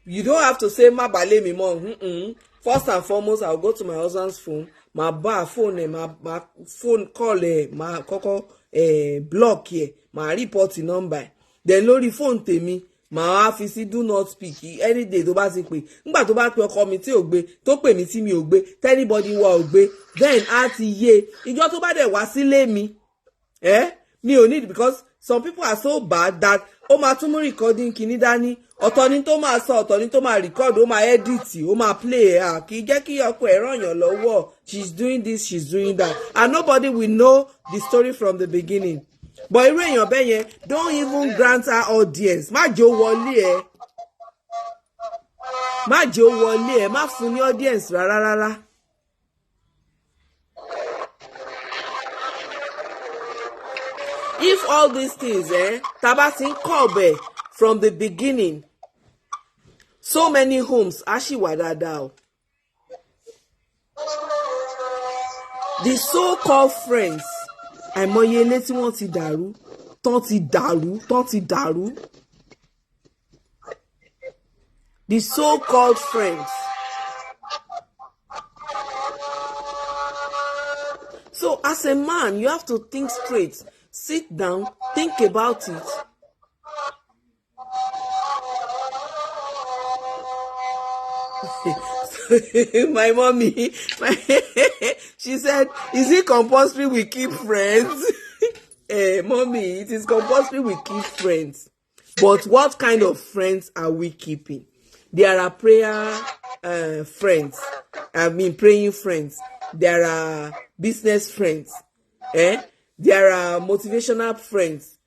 You don't have to say má balẹ̀ mi mọ́. First and foremost, I'll go to my husband's phone. My phone my phone call my kọ́kọ́ block here. My report number. Then lórí phone tèmi màá fi sí do not speak any day tó bá ti pè nígbà tó bá pe ọkọ mi tí ò gbé tó pè mí tí mi ò gbé tẹ́nibọ́dì wa ò gbé then á ti yé ìjọ tó bá dẹ̀ wá sílé mi mi ò need because some people are so bad that ó máa tún mú recording kìíní dání ọ̀tọ̀ ni tó máa sọ ọ̀tọ̀ ni tó máa record ó máa edit ó máa play kì í jẹ́ kí ọkọ ẹ̀ ràn yàn lọ́wọ́ she's doing this she's doing that and nobody will know the story from the beginning. But irú èèyàn bẹ́ẹ̀ yẹn don't even grant her audience má jẹ́ ó wọlé ẹ̀ má jẹ́ ó wọlé ẹ̀ má fún ní audience rárá. If all these things taba ti ń kọ̀bẹ̀ from the beginning so many homes á ṣì wà dáadáa o. The so-called friends àìmọye ilé tí wọ́n ti dàrú tán ti dàrú. The so-called friends. So as a man, you have to think straight. Sit down, think about it. My mommy, she said, is it compulsory we keep friends? Mommy, it is compulsory we keep friends. But what kind of friends are we keeping? There are prayer friends. Praying friends. There are business friends. There are motivational friends.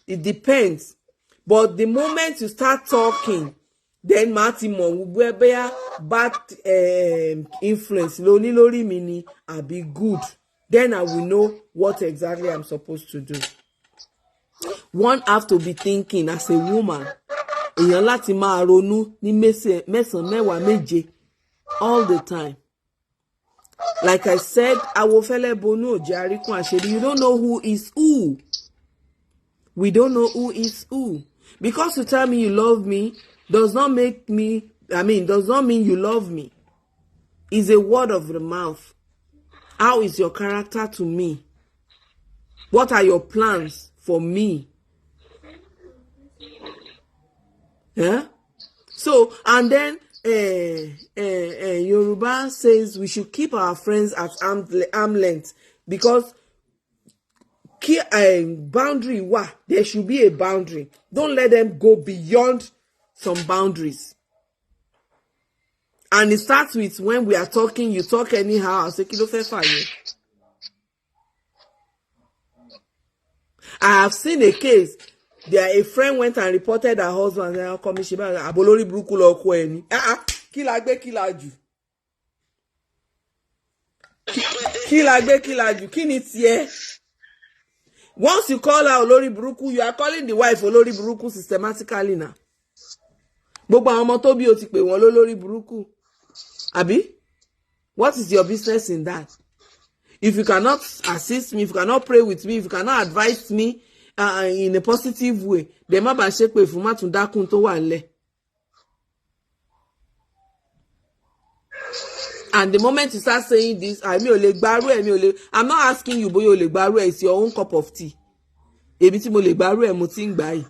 It depends. But the moment you start talking, then Martin Monguebea bad influence lórí mi ni àbí good. Then I will know what exactly I'm supposed to do. One have to be thinking as a woman. Èèyàn láti máa ronú ní mẹ́sàn-án mẹ́wàá méje all the time. Like I said, awofele bonu oje arikun àṣírí. You don't know who is who. We don't know who is who. Because you tell me you love me does not mean you love me. It's a word of the mouth. How is your character to me? What are your plans for me? So, and then Yoruba says we should keep our friends at arm length because boundary there should be a boundary. Don't let them go beyond some boundaries. And it starts with when we are talking, you talk anyhow. I'll say, kilo fe faye. I have seen a case. A friend went and reported her husband. Abolori buruku lo ko eni. Kí la gbé kí la jù. Kilagbe kilaju, kini tiẹ̀. Once you call her olórí burúkú, you are calling the wife olórí burúkú systematically now. Gbogbo àwọn ọmọ tó bí o ti pè wọ́n lólórí burúkú. Àbí? What is your business in that? If you cannot assist me, if you cannot pray with me, if you cannot advise me in a positive way, then má bàa ṣe pé fún má tún dákun tó wà nílẹ̀. And the moment you start saying this, I'm not asking you, bóyá o lè gbárù ẹ̀, it's your own cup of tea. Èmi tí mo lè gbárù ẹ̀ mo ti ń gbà yìí.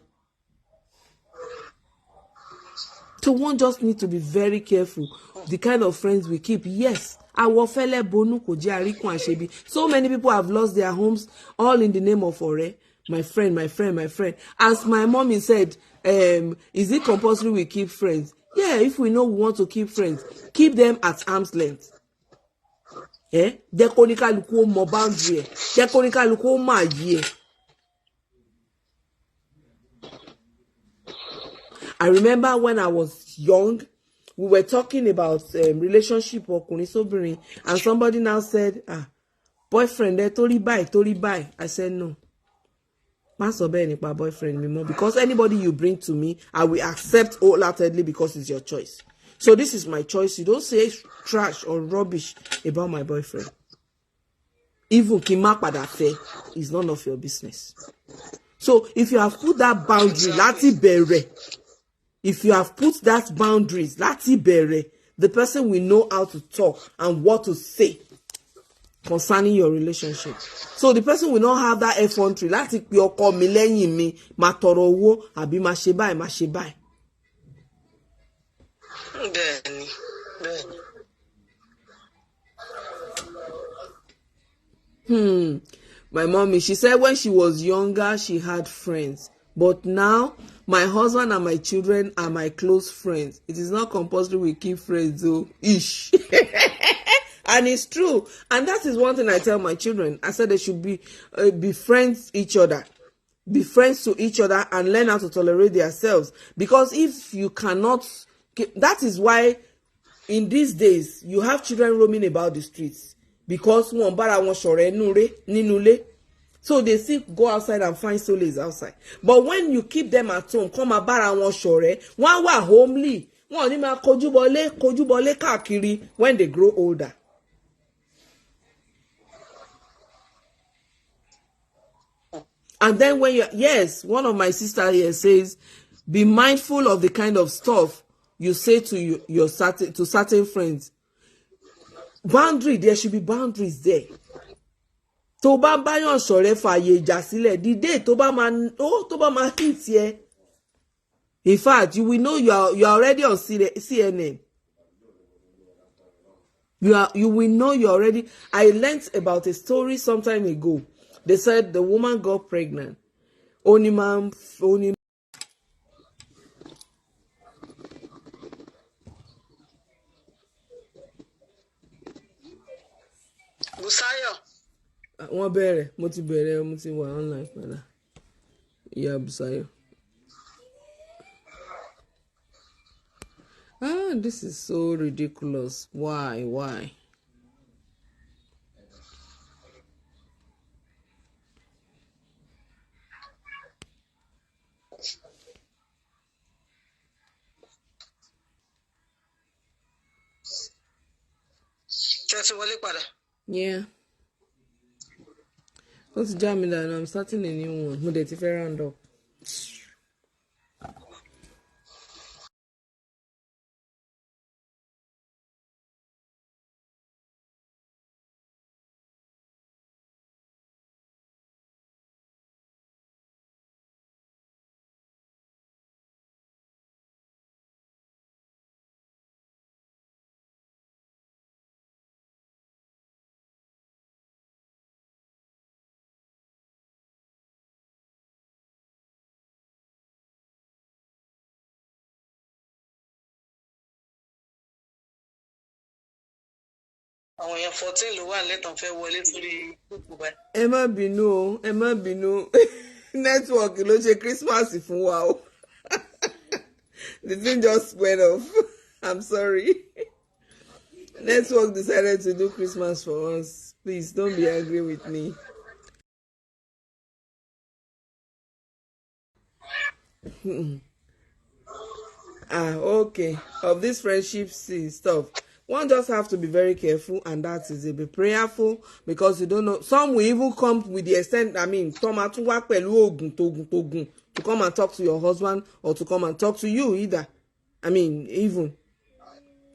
So one just need to be very careful the kind of friends we keep. Yes, awofele bonu kò jẹ́ àríkún àṣebí. So many people have lost their homes all in the name of ọ̀rẹ́. My friend, my friend, my friend. As my mommy said, is it compulsory we keep friends? Yeah, if we know we want to keep friends, keep them at arm's length. Jẹ́ kó ní kálukú ó mọ boundary ẹ̀. Jẹ́ kó ní kálukú ó máa yí ẹ̀. I remember when I was young, we were talking about relationship ọkùnrin sóbìnrin, and somebody now said, boyfriend torí báyìí. I said no. Má sọ bẹ́ẹ̀ nípa boyfriend mi mọ́, because anybody you bring to me, I will accept wholeheartedly because it's your choice. So this is my choice. You don't say trash or rubbish about my boyfriend. Even kí n má padà fẹ́ is none of your business. So if you have put that boundary láti bẹ̀rẹ̀, if you have put that boundaries láti bẹ̀rẹ̀, the person will know how to talk and what to say concerning your relationship. So the person will not have that effrontery láti pe ọkọ mi lẹ́yìn mi máa tọrọ owó àbí máa ṣe báyìí.
Bẹ́ẹ̀ni.
My mommy, she said when she was younger, she had friends. But now, my husband and my children are my close friends. It is not compulsory we keep friends, though. Ish. And it's true. And that is one thing I tell my children. I said they should be friends each other. Be friends to each other and learn how to tolerate themselves. Because if you cannot... That is why in these days, you have children roaming about the streets. Because wọn bára wọn ṣọ̀rẹ́ nínú ilé. So they still go outside and find solace outside. But when you keep them at home, come bára wọn ṣọ̀rẹ́, wọ́n wà homely. Wọ́n ní máa kojúbọlé káàkiri when they grow older. And then when one of my sisters here says, be mindful of the kind of stuff you say to certain friends. There should be boundaries there. Tó bá báyàn ṣọ̀rẹ́ fàyè ìjà sílẹ̀, the day tó bá máa hit here. In fact, you will know you are already on CNN. You will know you already. I learned about a story some time ago. They said the woman got pregnant. Only
Busayo.
Wọ́n bẹ̀rẹ̀, mo ti wà online padà. Ìyá Busayo. This is so ridiculous. Why? Yeah. What's jamming that? I'm starting a new one. Mo dẹ̀ ti fẹ́ round up.
Àwọn èèyàn 14 ló wà lẹ́tàn fẹ́ wọlé sórí gúúpù báyìí.
Ẹ má bínú network ló ṣe Christmas fún wa o. The thing just went off. I'm sorry. Network decided to do Christmas for us. Please don't be angry with me. Okay. Of this friendship stuff, one just have to be very careful, and that is it. Be prayerful, because you don't know. Some will even come with the extent, Toma tún wá pẹ̀lú ogun to come and talk to your husband, or to come and talk to you either. Even.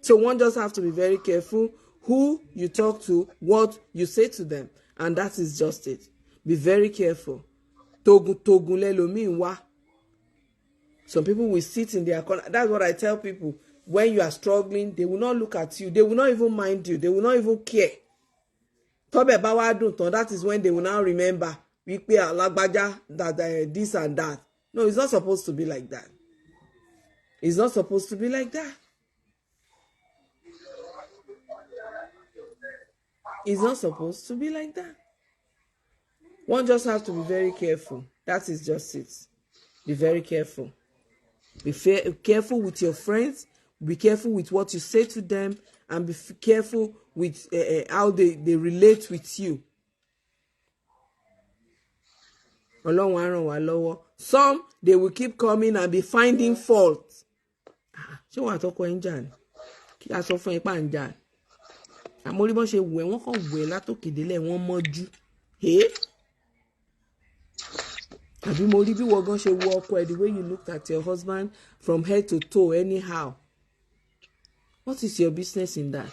So one just have to be very careful who you talk to, what you say to them, and that is just it. Be very careful. Togun lelomi wá. Some people will sit in their corner. That's what I tell people. When you are struggling, they will not look at you. They will not even mind you. They will not even care. That is when they will now remember that this and that. No, it's not supposed to be like that. It's not supposed to be like that. It's not supposed to be like that. One just has to be very careful. That is just it. Be very careful. Be careful with your friends. Be careful with what you say to them, and be careful with how they relate with you. Ọlọ́run á ràn wá lọ́wọ́. Some, they will keep coming and be finding fault. Ṣé wọ́n àtọkọ ẹ̀ ń jà ni? Kí a sọ fún ẹ pà ń jà. Àmọ́ orí bọ́n ṣe wẹ̀ wọ́n kàn wẹ̀ látòkèdélẹ̀ wọ́n mọ́jú. Àbí mo rí bí wọ́n gan ṣe wo ọkọ ẹ̀, the way you looked at your husband from head to toe anyhow. What is your business in that?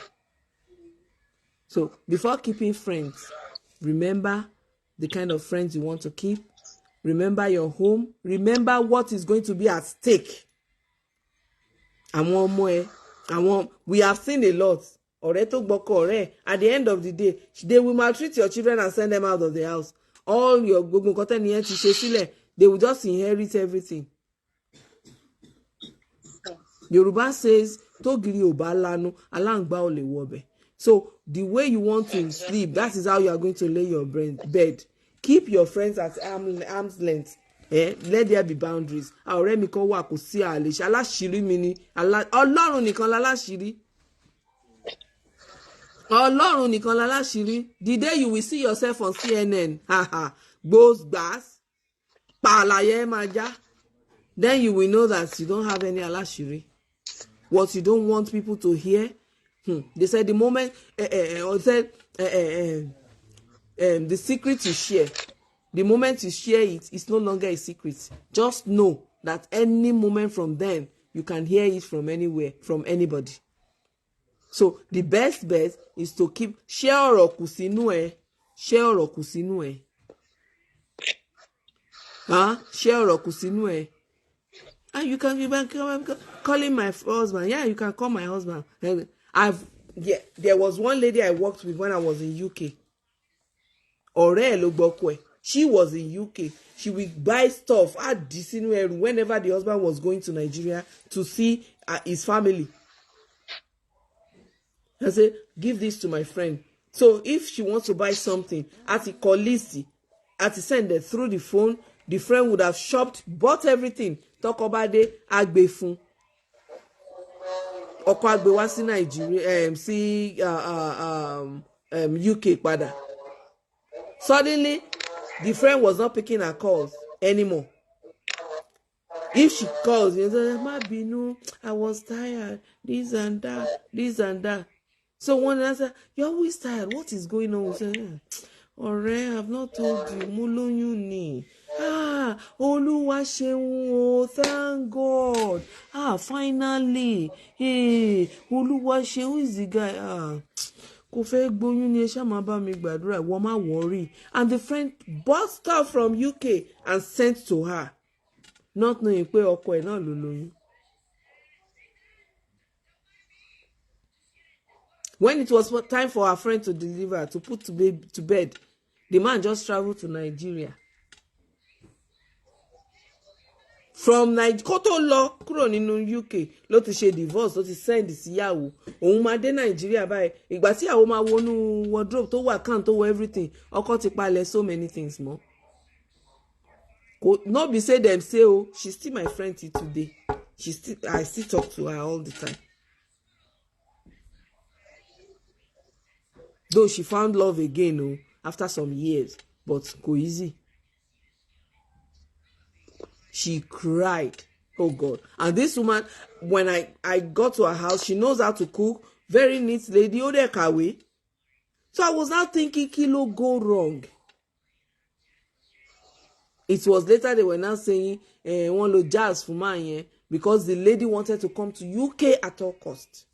So before keeping friends, remember the kind of friends you want to keep. Remember your home. Remember what is going to be at stake. Àwọn ọmọ ẹ, we have seen a lot. Ọ̀rẹ́ tó gbọ́kọ ọ̀rẹ́, at the end of the day, they will maltreat your children and send them out of the house. All your gbogbo nǹkan tẹ́ni yẹn ti ṣe sílẹ̀, they will just inherit everything. Yorùbá says, tógìrì ò bá lanu, aláǹgbá ò lè wọbẹ̀. So the way you want to sleep, that is how you are going to lay your bed. Keep your friends at arm's length. Let there be boundaries. Ọ̀rẹ́ mi kan wà kò sí àlè ṣe aláṣìírí mi ni Ọlọ́run nìkan láláṣìírí. Ọlọ́run nìkan láláṣìírí. The day you will see yourself on CNN, gbas, pààlàyé máa já, then you will know that you don't have any aláṣìírí. What you don't want people to hear. They said the moment, the secret you share, the moment you share it, it's no longer a secret. Just know that any moment from then, you can hear it from anywhere, from anybody. So the best bet is to keep share ọ̀rọ̀ kù sínú ẹ. Share ọ̀rọ̀ kù sínú ẹ. Share ọ̀rọ̀ kù sínú ẹ. And you can be calling my husband. Yeah, you can call my husband. There was one lady I worked with when I was in UK. Ọ̀rẹ́ ẹ̀ ló gbọ́kọ ẹ̀. She was in UK. She would buy stuff at sínú ẹrù whenever the husband was going to Nigeria to see his family. I say, give this to my friend. So if she wants to buy something, at the call list, at the send it through the phone, the friend would have shopped, bought everything. Talk about it, agbe fún. Ọkọ agbe wá sí Nigeria, sí UK padà. Suddenly, the friend was not picking her calls anymore. If she calls, you say, "Ma binu, I was tired, this and that." So one answer, "You're always tired. What is going on?" We say, "Ọ̀rẹ́, I have not told you. Mo lóyún ni. Olúwa ṣeun o, thank God. Finally. Hey, Olúwa ṣeun is the guy. Kò fẹ́ gbóyún ni ẹ ṣá máa bá mi gbàdúrà, wọ́n má worry." And the friend bought stuff from UK and sent to her, not knowing pé ọkọ ẹ̀ náà ló lóyún. When it was time for her friend to deliver, to put to bed, the man just traveled to Nigeria. From Nigeria, kó tó lọ kúrò nínú UK, ló ti ṣe divorce, ló ti send síyàwó. Òun máa dé Nigeria báyìí. Ìgbà tí ìyàwó máa wọnú wardrobe tó wà can tó wọ everything, ọkọ ti palẹ̀ so many things mọ́. No be say them say, "Oh, she's still my friend till today." I still talk to her all the time. Though she found love again, after some years, but go easy. She cried. Oh God. And this woman, when I got to her house, she knows how to cook. Very neat lady. So I was now thinking, kilo go wrong. It was later they were now saying, one lo jazz for man, because the lady wanted to come to UK at all cost.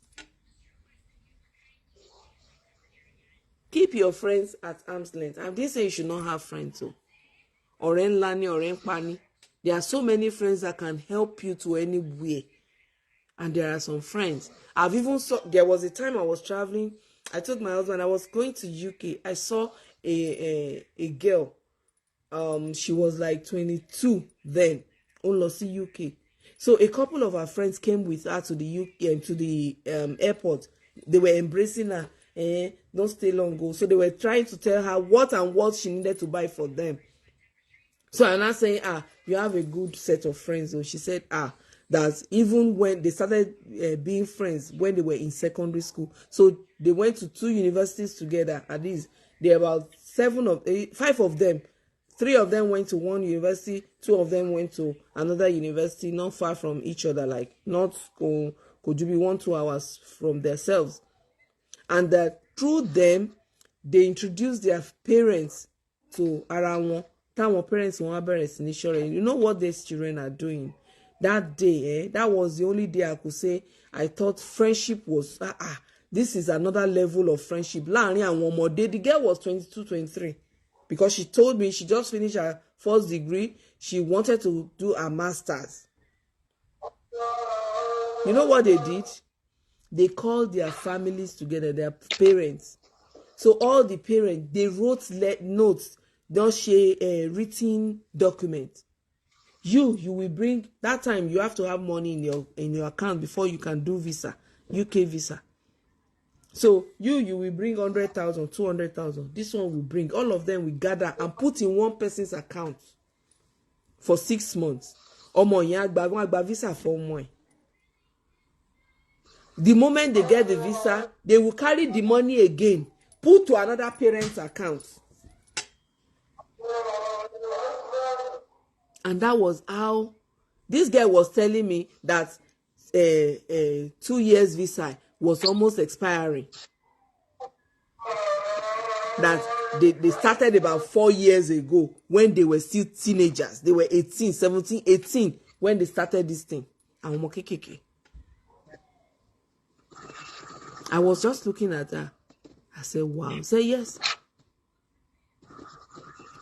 Keep your friends at arm's length. I didn't say you should not have friends. Ọ̀rẹ́ ńlá ni, ọ̀rẹ́ ń pa ni. There are so many friends that can help you to anywhere. And there are some friends. I've even saw, there was a time I was traveling. I told my husband I was going to UK. I saw a girl. She was like 22 then. On Losi UK. So a couple of her friends came with her to the UK, to the airport. They were embracing her. Don't stay long ago. So they were trying to tell her what and what she needed to buy for them. So I'm not saying, you have a good set of friends. So she said, that even when they started being friends when they were in secondary school, so they went to 2 universities together. At least they're about 5 of them. 3 of them went to one university, 2 of them went to another university, not far from each other, like not could you be 1-2 hours from themselves. And that through them, they introduced their parents to ara wọn. Táwọn parents wọn bẹ̀rẹ̀ sí ní ṣọ̀rẹ́. You know what these children are doing? That day, that was the only day I could say I thought friendship was, this is another level of friendship. Láàrin àwọn ọmọdé, the girl was 22, 23. Because she told me she just finished her 1st degree. She wanted to do her master's. You know what they did? They called their families together, their parents. So all the parents, they wrote notes, don't share a written document. You will bring, that time you have to have money in your account before you can do visa, UK visa. So you will bring 100,000, 200,000. This one will bring, all of them will gather and put in one person's account for 6 months. Ọmọ yẹn gba visa for ọmọ ẹ̀. The moment they get the visa, they will carry the money again, put to another parent's account. And that was how this girl was telling me that 2 years visa was almost expiring. That they started about 4 years ago when they were still teenagers. They were 18, 17, 18 when they started this thing. I was just looking at her. I said, wow. I said, yes.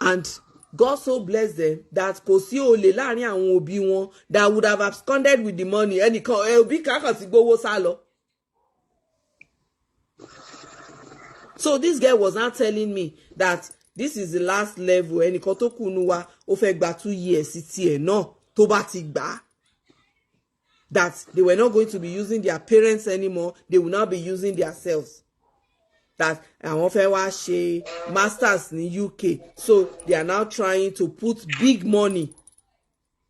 And God so blessed them that kò sí olè láàrin àwọn òbí wọn that would have absconded with the money. Ẹnìkan òbí kankan ti gbowó sá lọ. So this girl was now telling me that this is the last level. Ẹnìkan tó kù nínú wa ó fẹ́ gba 2 years sí tiẹ̀ náà tó bá ti gbà. That they were not going to be using their parents anymore. They will now be using themselves. That àwọn fẹ́ wá ṣe masters ní UK. So they are now trying to put big money.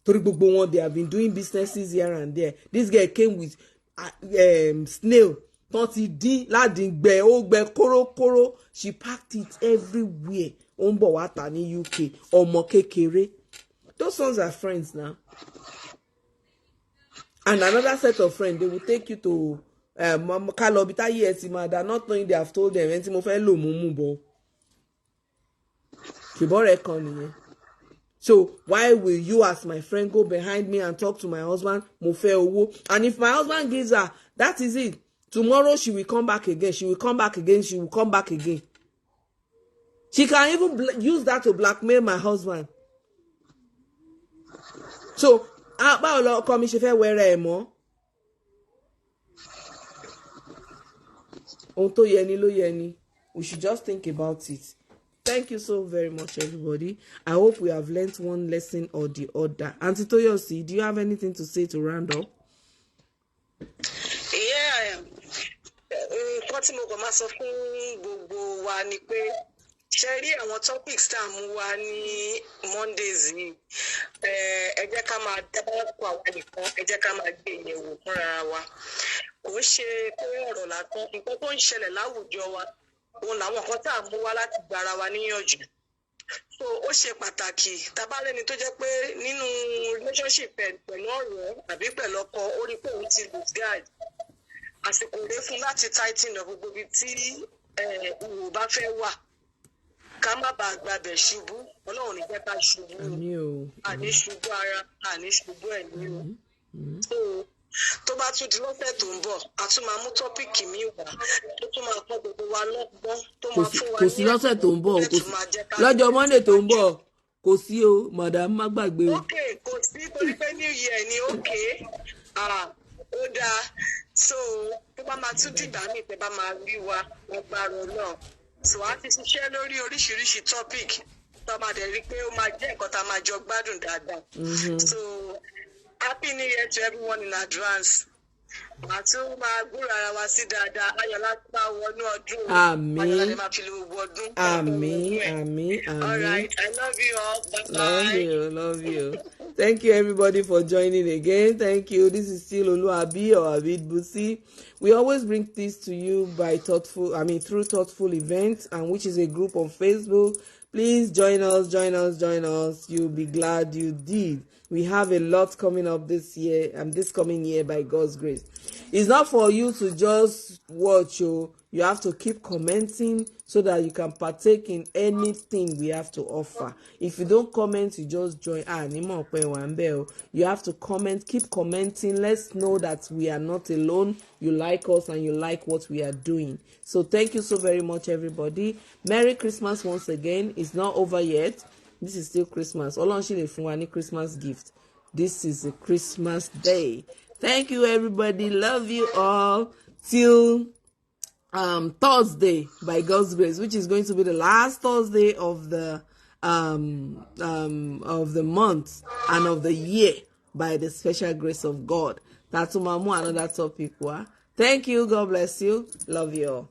Torí gbogbo wọn, they have been doing businesses here and there. This girl came with snail. Tọ́tí dín ládìngbẹ ó gbẹ kórókóró. She packed it everywhere. Ó ń bọ̀ wá tà ní UK. Ọmọ kékeré. Those ones are friends now. And another set of friends, they will take you to Kalobita Yesima. They're not knowing they have told them. So why will you as my friend go behind me and talk to my husband? And if my husband gives her, that is it. Tomorrow she will come back again. She will come back again. She will come back again. She can even use that to blackmail my husband. So báwo lọ ọkọ mi ṣe fẹ́ wẹrẹ ẹ̀ mọ́? Ohun tó yẹ ni ló yẹ ni. We should just think about it. Thank you so very much, everybody. I hope we have learnt one lesson or the other. Auntie Toyosi, do you have anything to say to round up?
Yeah. Nǹkan tí mo kàn máa sọ fún gbogbo wa ni pé ṣe rí àwọn topics tá a mú wá ní Mondays yìí, ẹ jẹ́ ká máa dábàápọ̀ àwọn nìkan, ẹ jẹ́ ká máa gbé ìyẹ̀wò fúnra wa. Kò ń ṣe pé ọ̀rọ̀ lásán, nǹkan tó ń ṣẹlẹ̀ láwùjọ wa òun làwọn kan tá à ń mú wá láti gba ara wa níyànjú. So ó ṣe pàtàkì tabalẹ́ni tó jẹ́ pé nínú relationship pẹ̀lú ọ̀rẹ́ àbí pẹ̀lú ọkọ ó rí pé òun ti lose guard. Àsìkò rèé fún láti tighten up gbogbo ibi tí ìwò bá fẹ́ wà. Ká má bàa gbabẹ̀ ṣubú, Ọlọ́run ní jẹ́ ká ṣubú. Àní ṣubú ara, àní ṣubú ẹ̀mí o. So tó bá tún di lọ́sẹ̀ tó ń bọ̀ a tún máa mú tọ́pìkì mi wá tó tún máa kọ́ gbogbo wa lọ́gbọ́n tó máa fún wa ní
kò sí lọ́sẹ̀ tó ń bọ̀ lọ́jọ́ Monday tó ń bọ̀ kò sí o madam má gbàgbé o.
ok kò sí torí pé new year ni ok ó dáa so tó bá máa tún dìgbà míì tẹ́ bá máa rí wa agbára náà so a ti ṣiṣẹ́ lórí oríṣiríṣi topic tó máa dẹ̀ rí pé ó máa jẹ́ nǹkan tá a máa jọ gbádùn dáadáa so. Happy New Year to everyone in advance. Àti máa gbúra ara wa sí dáadáa. Ayọ̀ láti máa wọnú ọdún.
Àmín.
Ayọ̀ láti máa fi lè wọ ọdún.
Àmín.
All right. I love you all.
Bye-bye. Love you. Thank you everybody for joining again. Thank you. This is still Oluwabi or Abid Busi. We always bring this to you by through Thoughtful Events, and which is a group on Facebook. Please join us. You'll be glad you did. We have a lot coming up this year and this coming year by God's grace. It's not for you to just watch. You have to keep commenting so that you can partake in anything we have to offer. If you don't comment, you just join. You have to comment. Keep commenting. Let's know that we are not alone. You like us and you like what we are doing. So thank you so very much, everybody. Merry Christmas once again. It's not over yet. This is still Christmas. Ọlọ́run ṣì lè fún wa ní Christmas gift. This is a Christmas day. Thank you, everybody. Love you all. Till Thursday, by God's grace, which is going to be the last Thursday of the month and of the year, by the special grace of God. That's another topic. Thank you. God bless you. Love you all.